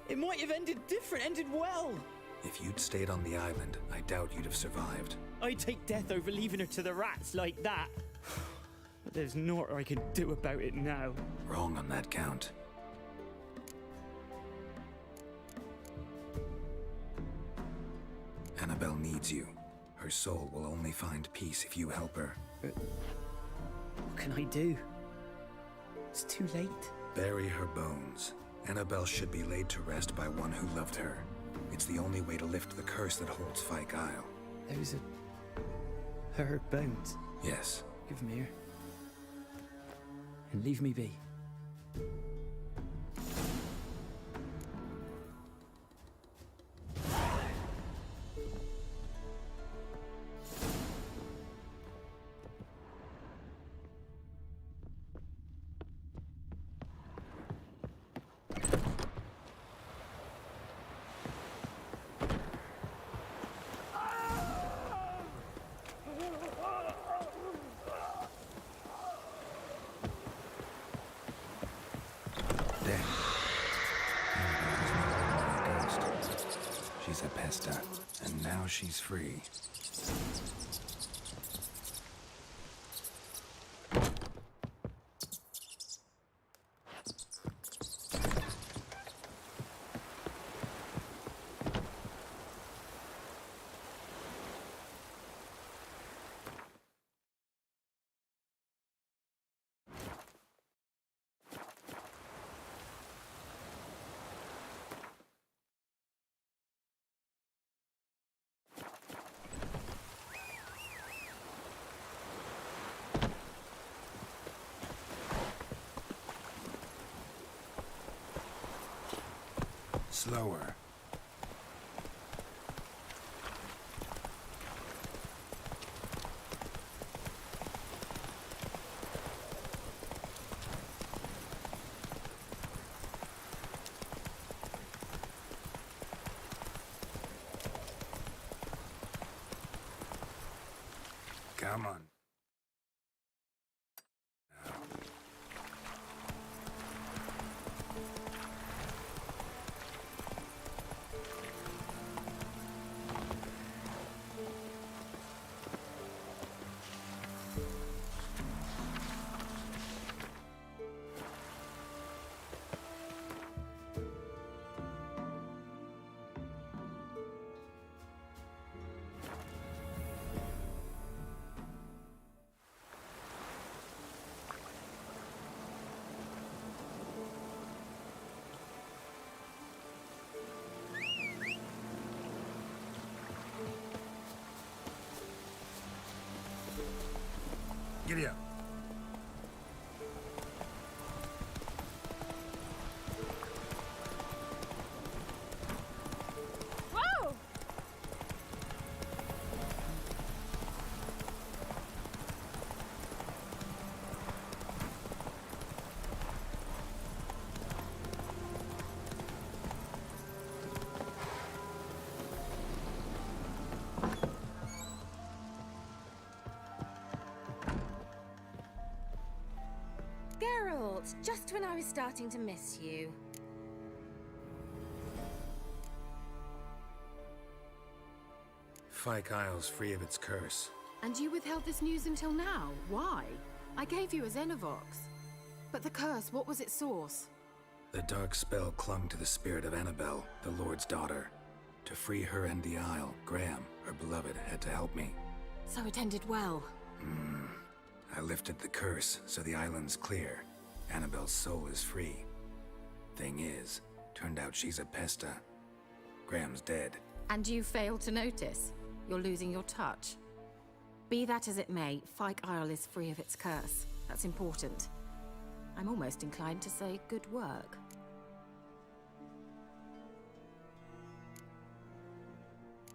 It might have ended different, ended well. If you'd stayed on the island, I doubt you'd have survived. I'd take death over leaving her to the rats like that. But there's naught I can do about it now. Wrong on that count. Annabelle needs you. Her soul will only find peace if you help her. But what can I do? It's too late. Bury her bones. Annabelle should be laid to rest by one who loved her. It's the only way to lift the curse that holds Fyke Isle. There's her bones? Yes. Give them here. And leave me be. She's a pesta, and now she's free. Slower. Come on. Giddy up. Whoa! Geralt, just when I was starting to miss you. Fyke Isle's free of its curse. And you withheld this news until now. Why? I gave you a Xenovox. But the curse, what was its source? The dark spell clung to the spirit of Annabelle, the Lord's daughter. To free her and the Isle, Graham, her beloved, had to help me. So it ended well. I lifted the curse, so the island's clear. Annabelle's soul is free. Thing is, to Turned out she's a pesta. Graham's dead. And you failed to notice? You're losing your touch. Be that as it may, Fyke Isle is free of its curse. That's important. I'm almost inclined to say good work.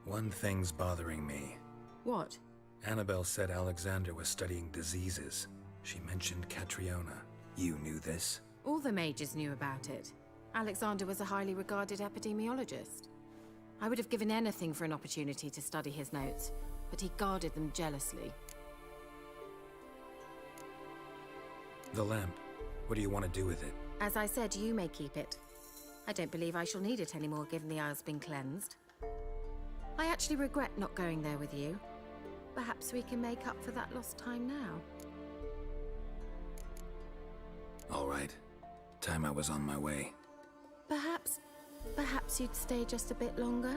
One thing's bothering me. What? Annabelle said Alexander was studying diseases. She mentioned Catriona. You knew this? All the mages knew about it. Alexander was a highly regarded epidemiologist. I would have given anything for an opportunity to study his notes, but he guarded them jealously. The lamp. What do you want to do with it? As I said, you may keep it. I don't believe I shall need it anymore, given the Isle's been cleansed. I actually regret not going there with you. Perhaps we can make up for that lost time now. All right. Time I was on my way. Perhaps you'd stay just a bit longer?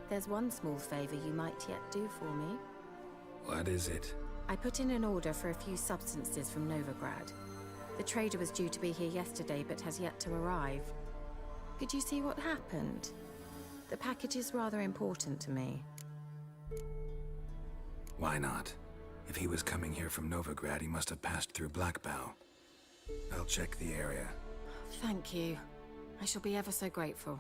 There's one small favor you might yet do for me. What is it? I put in an order for a few substances from Novigrad. The trader was due to be here yesterday, but has yet to arrive. Could you see what happened? The package is rather important to me. Why not? If he was coming here from Novigrad, he must have passed through Blackbow. I'll check the area. Thank you. I shall be ever so grateful.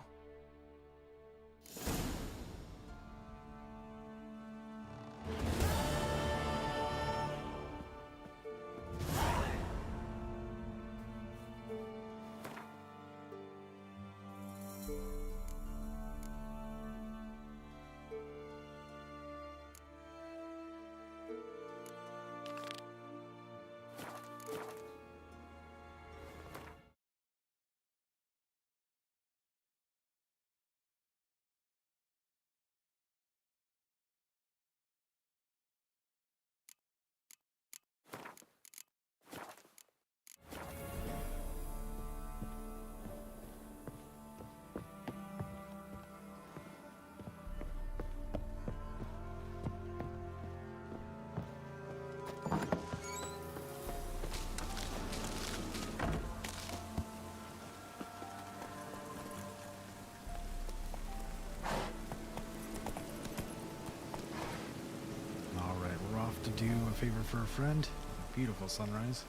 To do a favor for a friend. Beautiful sunrise.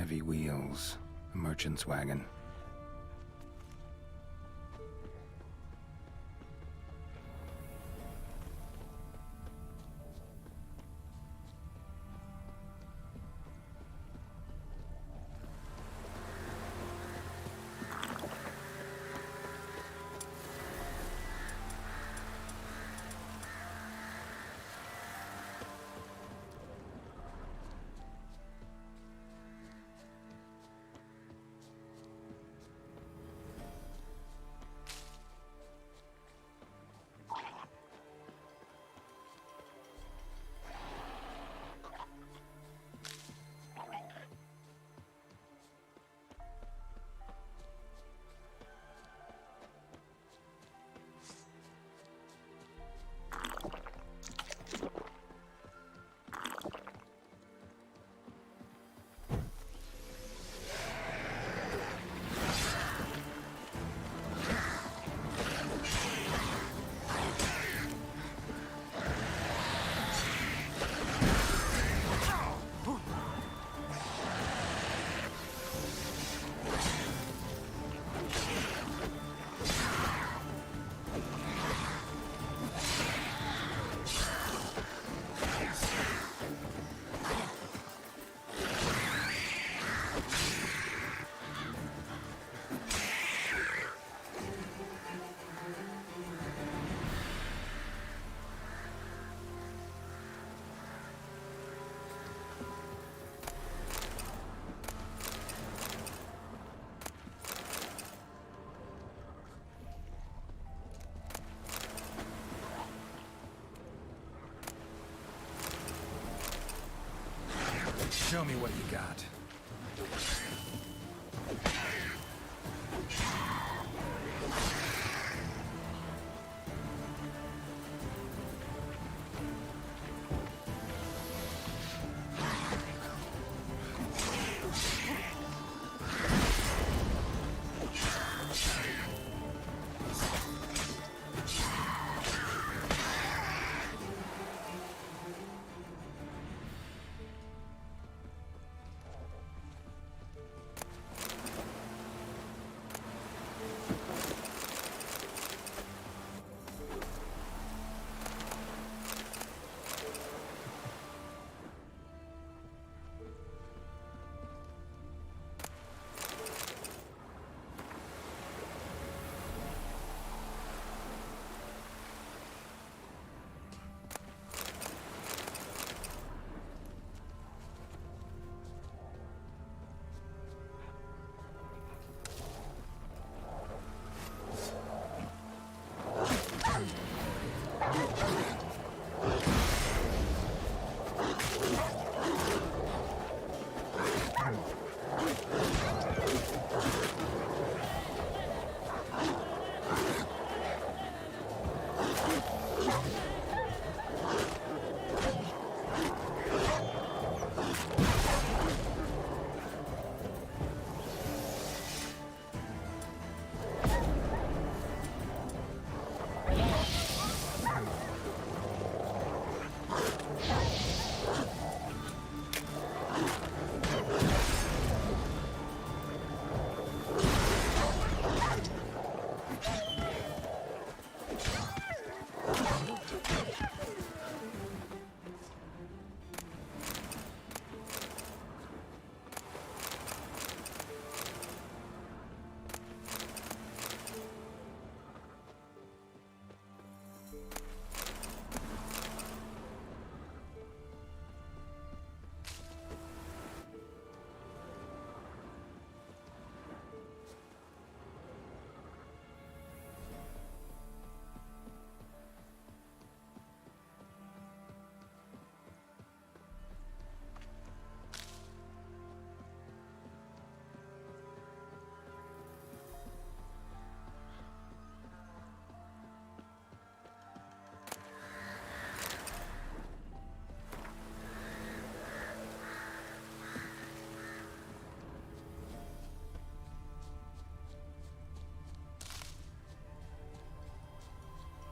heavy wheels. A merchant's wagon. Show me what you got.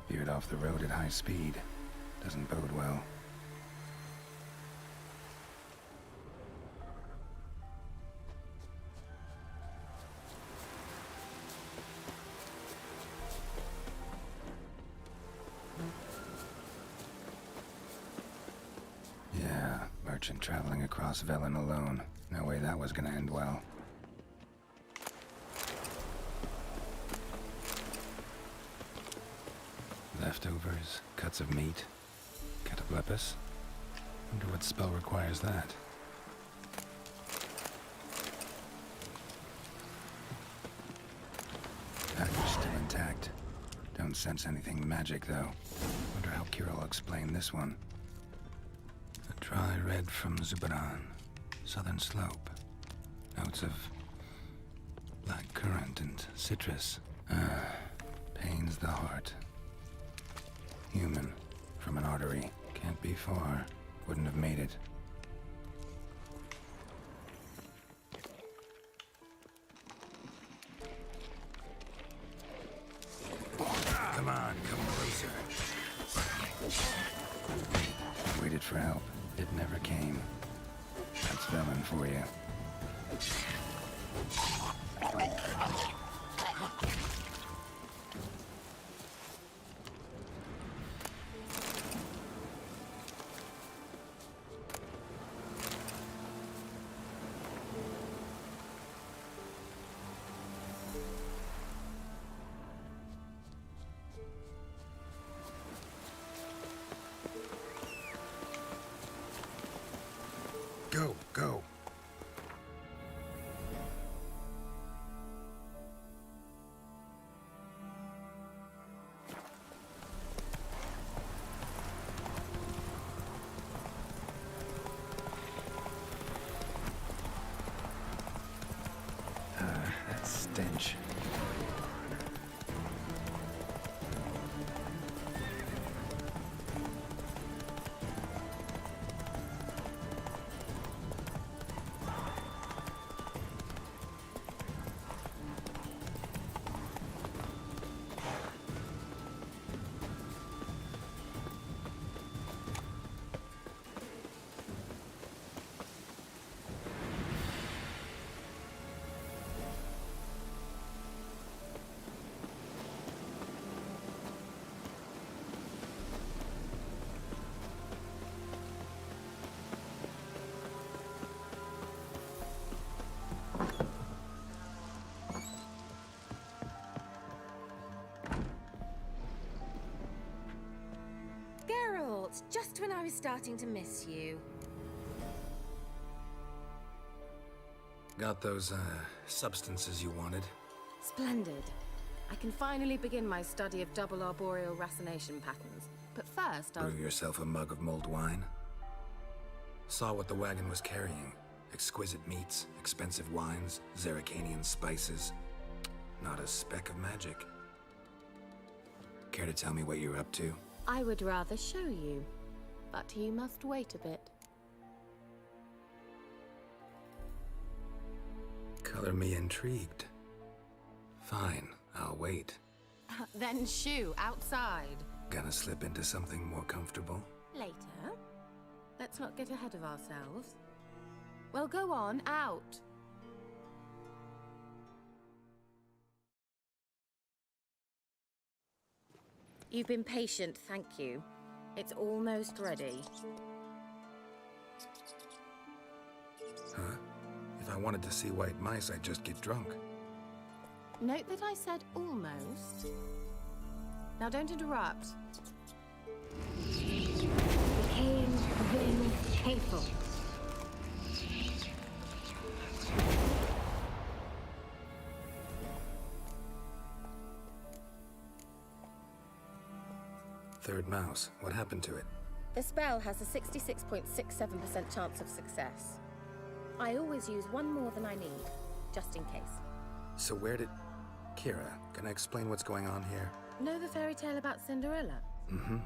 Veered off the road at high speed. Doesn't bode well. merchant traveling across Velen alone. No way that was gonna end well. Leftovers, cuts of meat, cataplepis. Wonder what spell requires that. Package still intact. Don't sense anything magic, though. Wonder how Kira will explain this one. A dry red from Zubaran. Southern slope. Notes of black currant and citrus. Pains the heart. Human. From an artery. Can't be far. Wouldn't have made it. Come on, come closer. Waited for help. It never came. That's Velen for you. Go, go. That stench. Geralt, just when I was starting to miss you. Got those, substances you wanted? Splendid. I can finally begin my study of double arboreal racination patterns. But first, I'll... Brew yourself a mug of mulled wine? Saw what the wagon was carrying. Exquisite meats, expensive wines, Zerrikanian spices. Not a speck of magic. Care to tell me what you're up to? I would rather show you, but you must wait a bit. Color me intrigued. Fine, I'll wait. Then shoo, outside. Gonna slip into something more comfortable? Later. Let's not get ahead of ourselves. Well, go on, out. You've been patient, thank you. It's almost ready. Huh? If I wanted to see white mice, I'd just get drunk. Note that I said almost. Now don't interrupt. Became Vin Hateful. Third mouse. What happened to it? The spell has a 66.67% chance of success. I always use one more than I need, just in case. So where did... Kira, can I explain what's going on here? Know the fairy tale about Cinderella? Mm-hmm.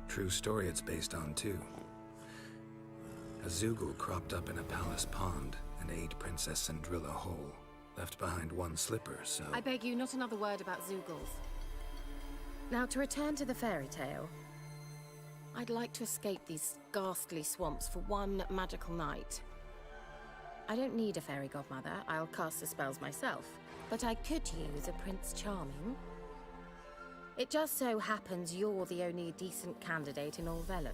True story it's based on, too. A Zoogle cropped up in a palace pond and ate Princess Cinderella whole. Left behind one slipper, so... I beg you, not another word about Zoogles. Now, to return to the fairy tale, I'd like to escape these ghastly swamps for one magical night. I don't need a fairy godmother, I'll cast the spells myself, but I could use a Prince Charming. It just so happens you're the only decent candidate in all Velen.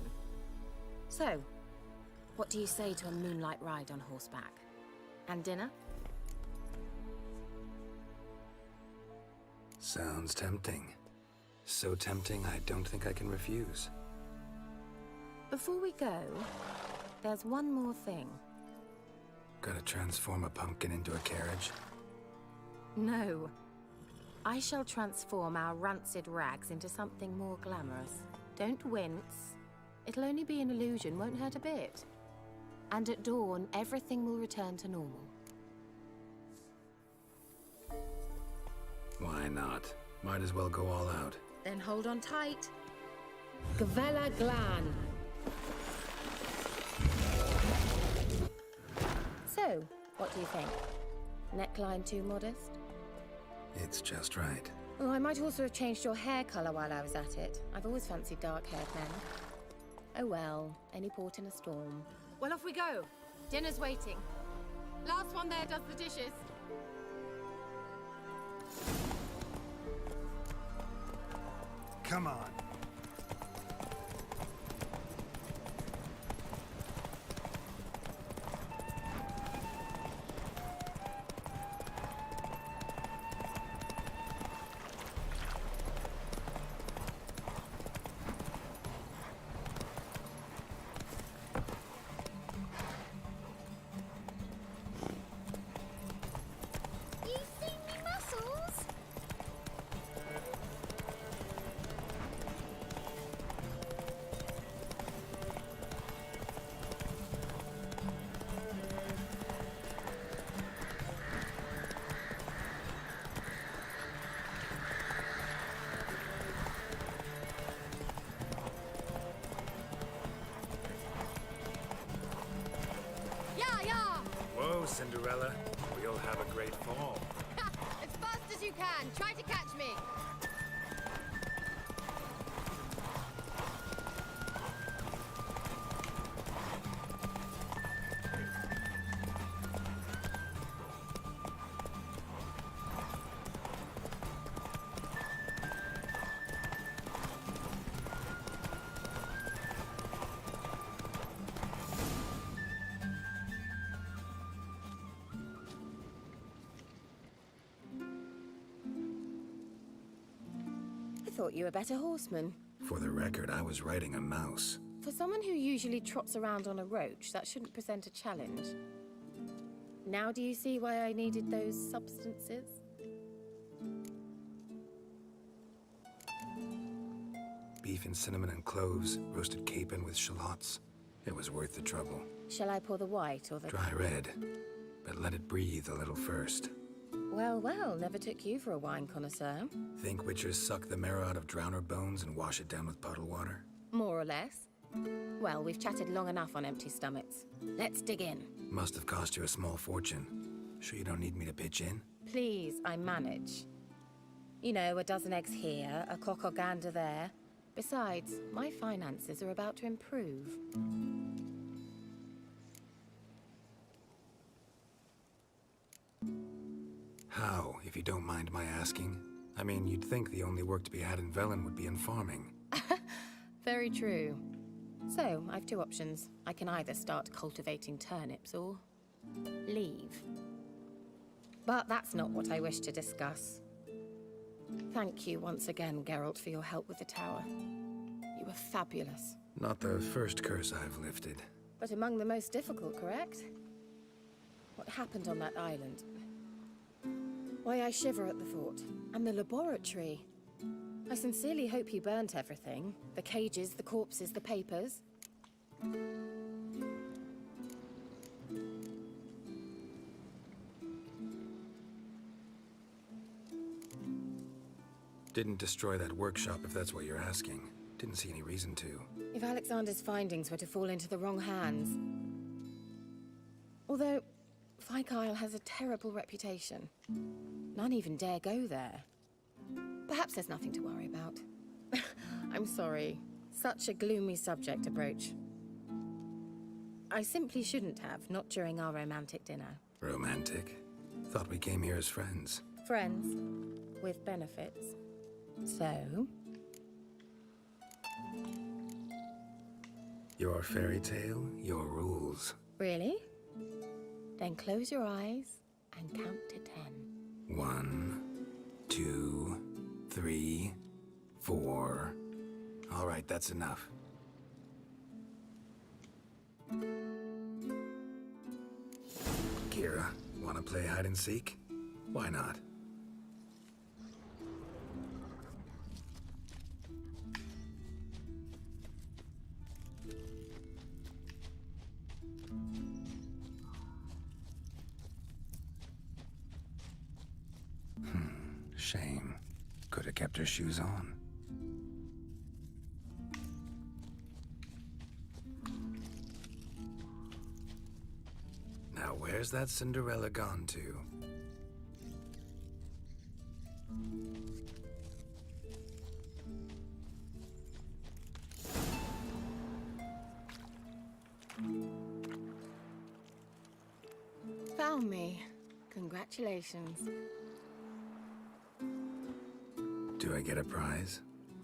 So, What do you say to a moonlight ride on horseback? And dinner? Sounds tempting. So tempting, I don't think I can refuse. Before we go, there's one more thing. Gotta transform a pumpkin into a carriage? No. I shall transform our rancid rags into something more glamorous. Don't wince. It'll only be an illusion, won't hurt a bit. And at dawn, everything will return to normal. Why not? Might as well go all out. Then hold on tight. Gvela Glan. So, what do you think? Neckline too modest? It's just right. Oh, I might also have changed your hair colour while I was at it. I've always fancied dark-haired men. Oh well, any port in a storm. Well, off we go. Dinner's waiting. Last one there does the dishes. Come on. You seen me muscles? Yeah, yeah! Whoa, Cinderella. We'll have a great fall. As fast as you can. Try to catch me. I thought you were a better horseman. For the record, I was riding a mouse. For someone who usually trots around on a roach, that shouldn't present a challenge. Now do you see why I needed those substances? Beef and cinnamon and cloves, roasted capon with shallots. It was worth the trouble. Shall I pour the white or the... Dry red, but let it breathe a little first. Well, well, never took you for a wine connoisseur. Think witchers suck the marrow out of drowner bones and wash it down with puddle water? More or less. Well, we've chatted long enough on empty stomachs. Let's dig in. Must have cost you a small fortune. Sure you don't need me to pitch in? Please, I manage. You know, a dozen eggs here, a cock or gander there. Besides, my finances are about to improve. How, if you don't mind my asking? I mean, you'd think the only work to be had in Velen would be in farming. Very true. So, I've two options. I can either start cultivating turnips or leave. But that's not what I wish to discuss. Thank you once again, Geralt, for your help with the tower. You were fabulous. Not the first curse I've lifted. But among the most difficult, correct? What happened on that island? Why, I shiver at the thought. And the laboratory. I sincerely hope you burnt everything. The cages, the corpses, the papers. Didn't destroy that workshop, if that's what you're asking. Didn't see any reason to. If Alexander's findings were to fall into the wrong hands... Although, Fyke Isle has a terrible reputation. None even dare go there. Perhaps there's nothing to worry about. I'm sorry. Such a gloomy subject to broach. I simply shouldn't have, not during our romantic dinner. Romantic? Thought we came here as friends. Friends, with benefits. So... Your fairy tale, your rules. Really? Then close your eyes and count to 10. 1, 2, 3, 4. All right, that's enough. Kira, wanna play hide and seek? Why not? Shame. Could have kept her shoes on. Now, where's that Cinderella gone to? Found me. Congratulations. Do I get a prize?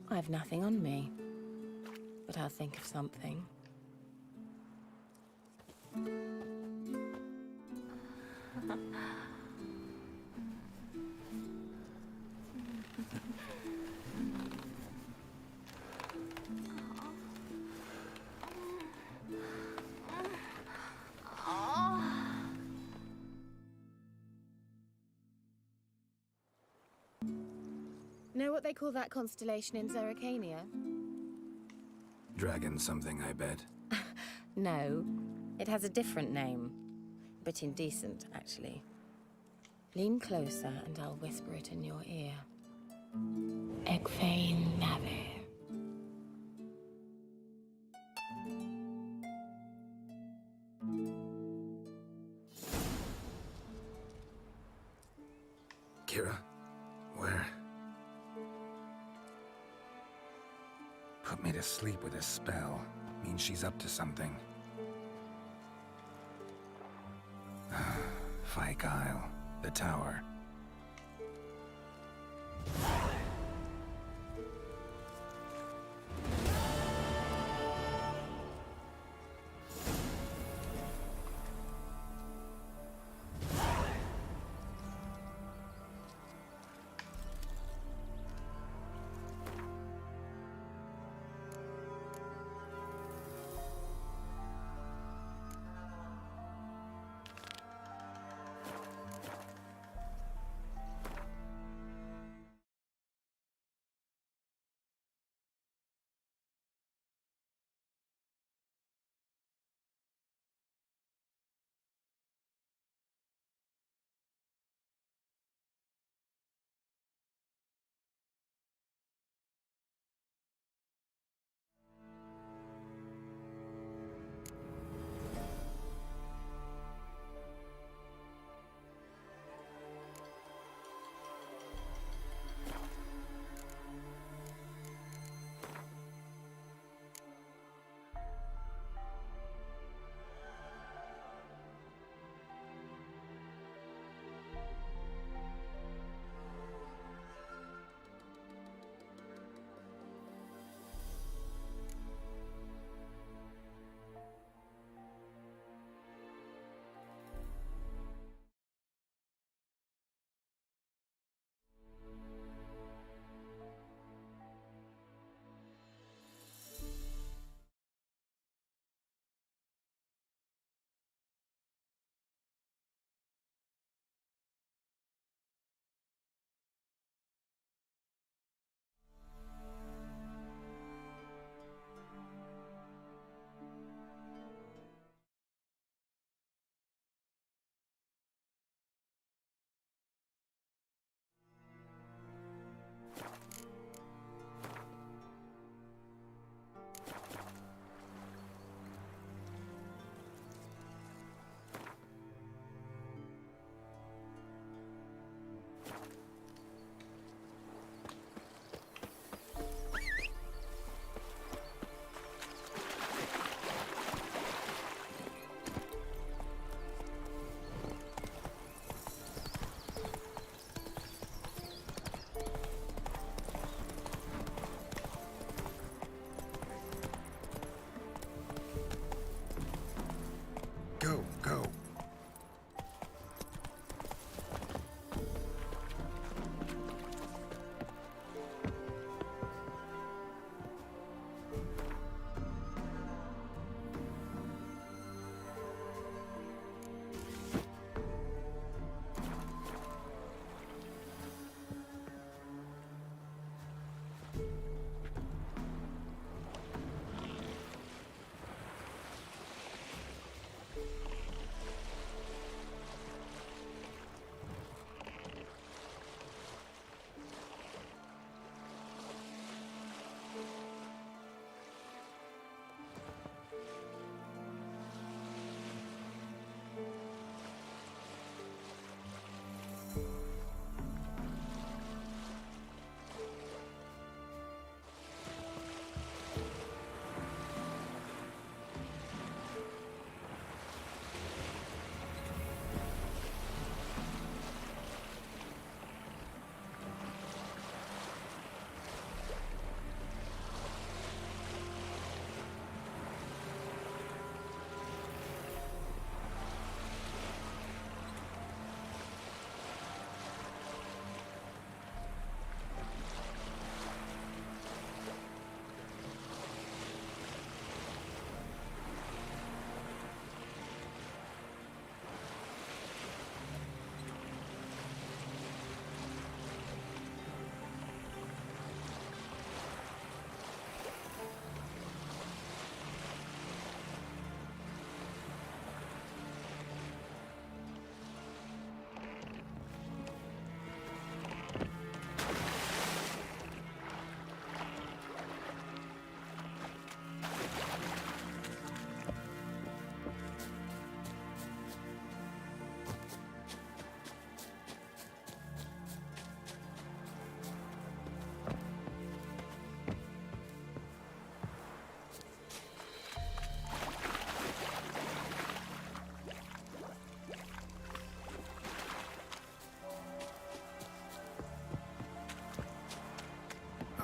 I have nothing on me, but I'll think of something. Know what they call that constellation in Zerrikania? Dragon something, I bet. No, it has a different name. But indecent, actually. Lean closer and I'll whisper it in your ear. Egfain Nave. Kira, where? Put me to sleep with a spell. Means she's up to something. Fyke Isle, the tower. Go, go.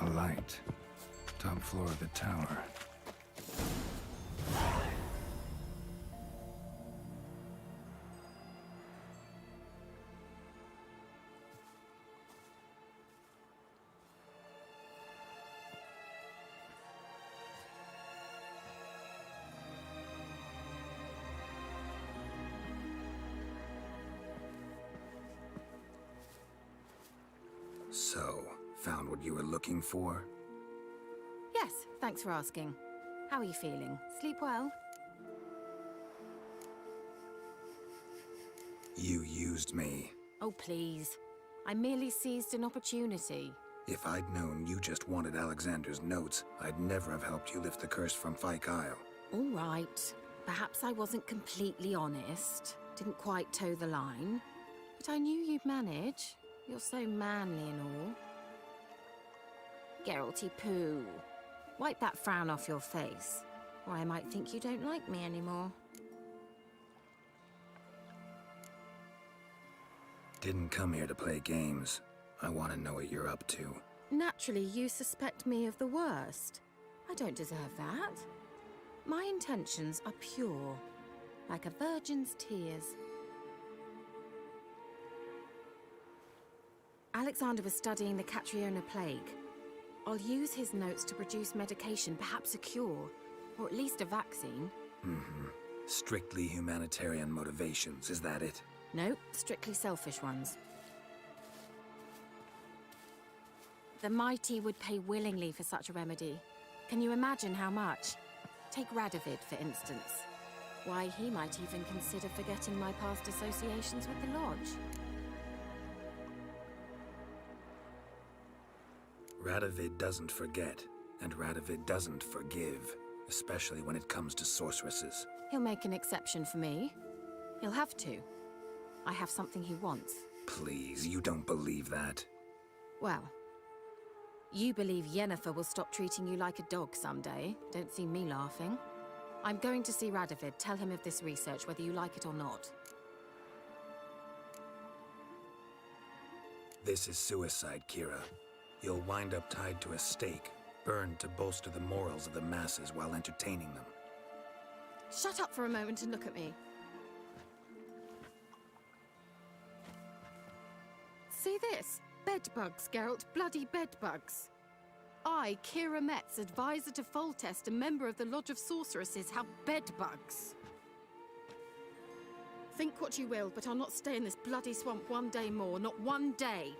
A light. Top floor of the tower. So, found what you were looking for? Yes, thanks for asking. How are you feeling? Sleep well? You used me. Oh, please. I merely seized an opportunity. If I'd known you just wanted Alexander's notes, I'd never have helped you lift the curse from Fyke Isle. All right. Perhaps I wasn't completely honest. Didn't quite toe the line. But I knew you'd manage. You're so manly and all. Geralty poo. Wipe that frown off your face, or I might think you don't like me anymore. Didn't come here to play games. I want to know what you're up to. Naturally, you suspect me of the worst. I don't deserve that. My intentions are pure, like a virgin's tears. Alexander was studying the Catriona plague. I'll use his notes to produce medication, perhaps a cure, or at least a vaccine. Strictly humanitarian motivations, is that it? No, strictly selfish ones. The mighty would pay willingly for such a remedy. Can you imagine how much? Take Radovid, for instance. Why, he might even consider forgetting my past associations with the Lodge. Radovid doesn't forget, and Radovid doesn't forgive, especially when it comes to sorceresses. He'll make an exception for me. He'll have to. I have something he wants. Please, you don't believe that. Well, you believe Yennefer will stop treating you like a dog someday. Don't see me laughing. I'm going to see Radovid, tell him of this research, whether you like it or not. This is suicide, Kira. You'll wind up tied to a stake, burned to bolster the morals of the masses while entertaining them. Shut up for a moment and look at me. this? Bedbugs, Geralt. Bloody bedbugs. I, Kira Metz, advisor to Foltest and member of the Lodge of Sorceresses, have bedbugs. Think what you will, but I'll not stay in this bloody swamp one day more. Not one day.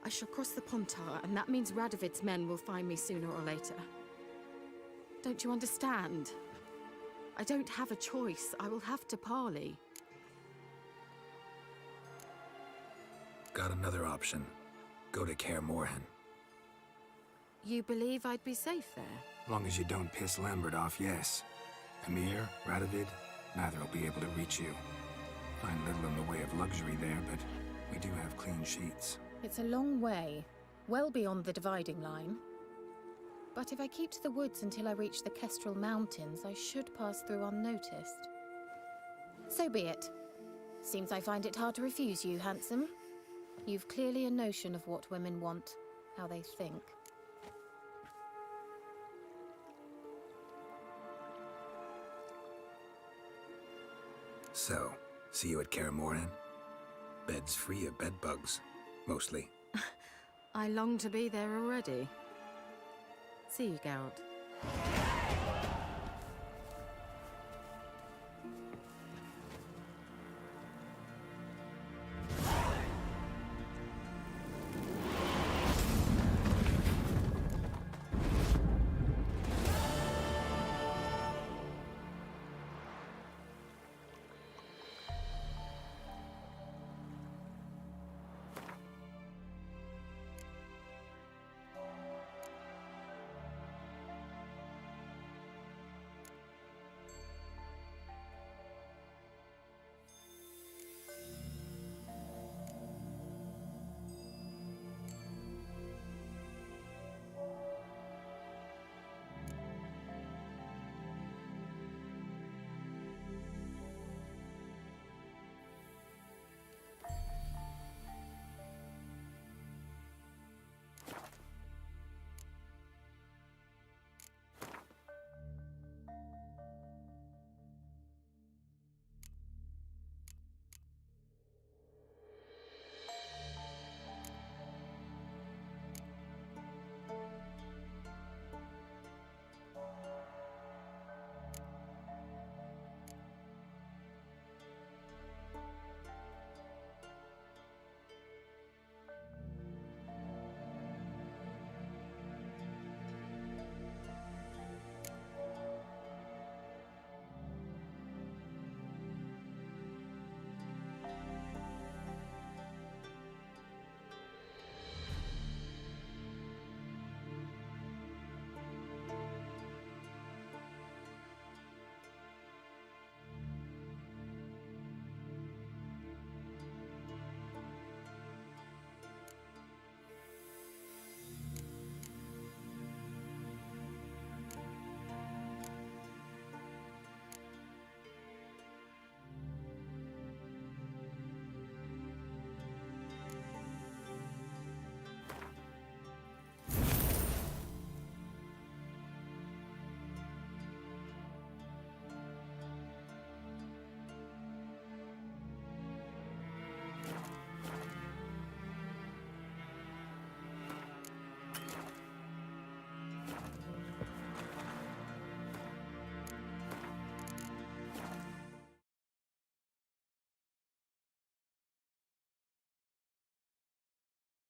I shall cross the Pontar, and that means Radovid's men will find me sooner or later. Don't you understand? I don't have a choice. I will have to parley. Got another option. Go to Kaer Morhen. You believe I'd be safe there? Long as you don't piss Lambert off, yes. Emir, Radovid, neither will be able to reach you. Find little in the way of luxury there, but we do have clean sheets. It's a long way, well beyond the dividing line. But if I keep to the woods until I reach the Kestrel Mountains, I should pass through unnoticed. So be it. Seems I find it hard to refuse you, handsome. You've clearly a notion of what women want, how they think. So, see you at Kaer Morhen? Bed's free of bedbugs, mostly. I long to be there already. See you, Geralt.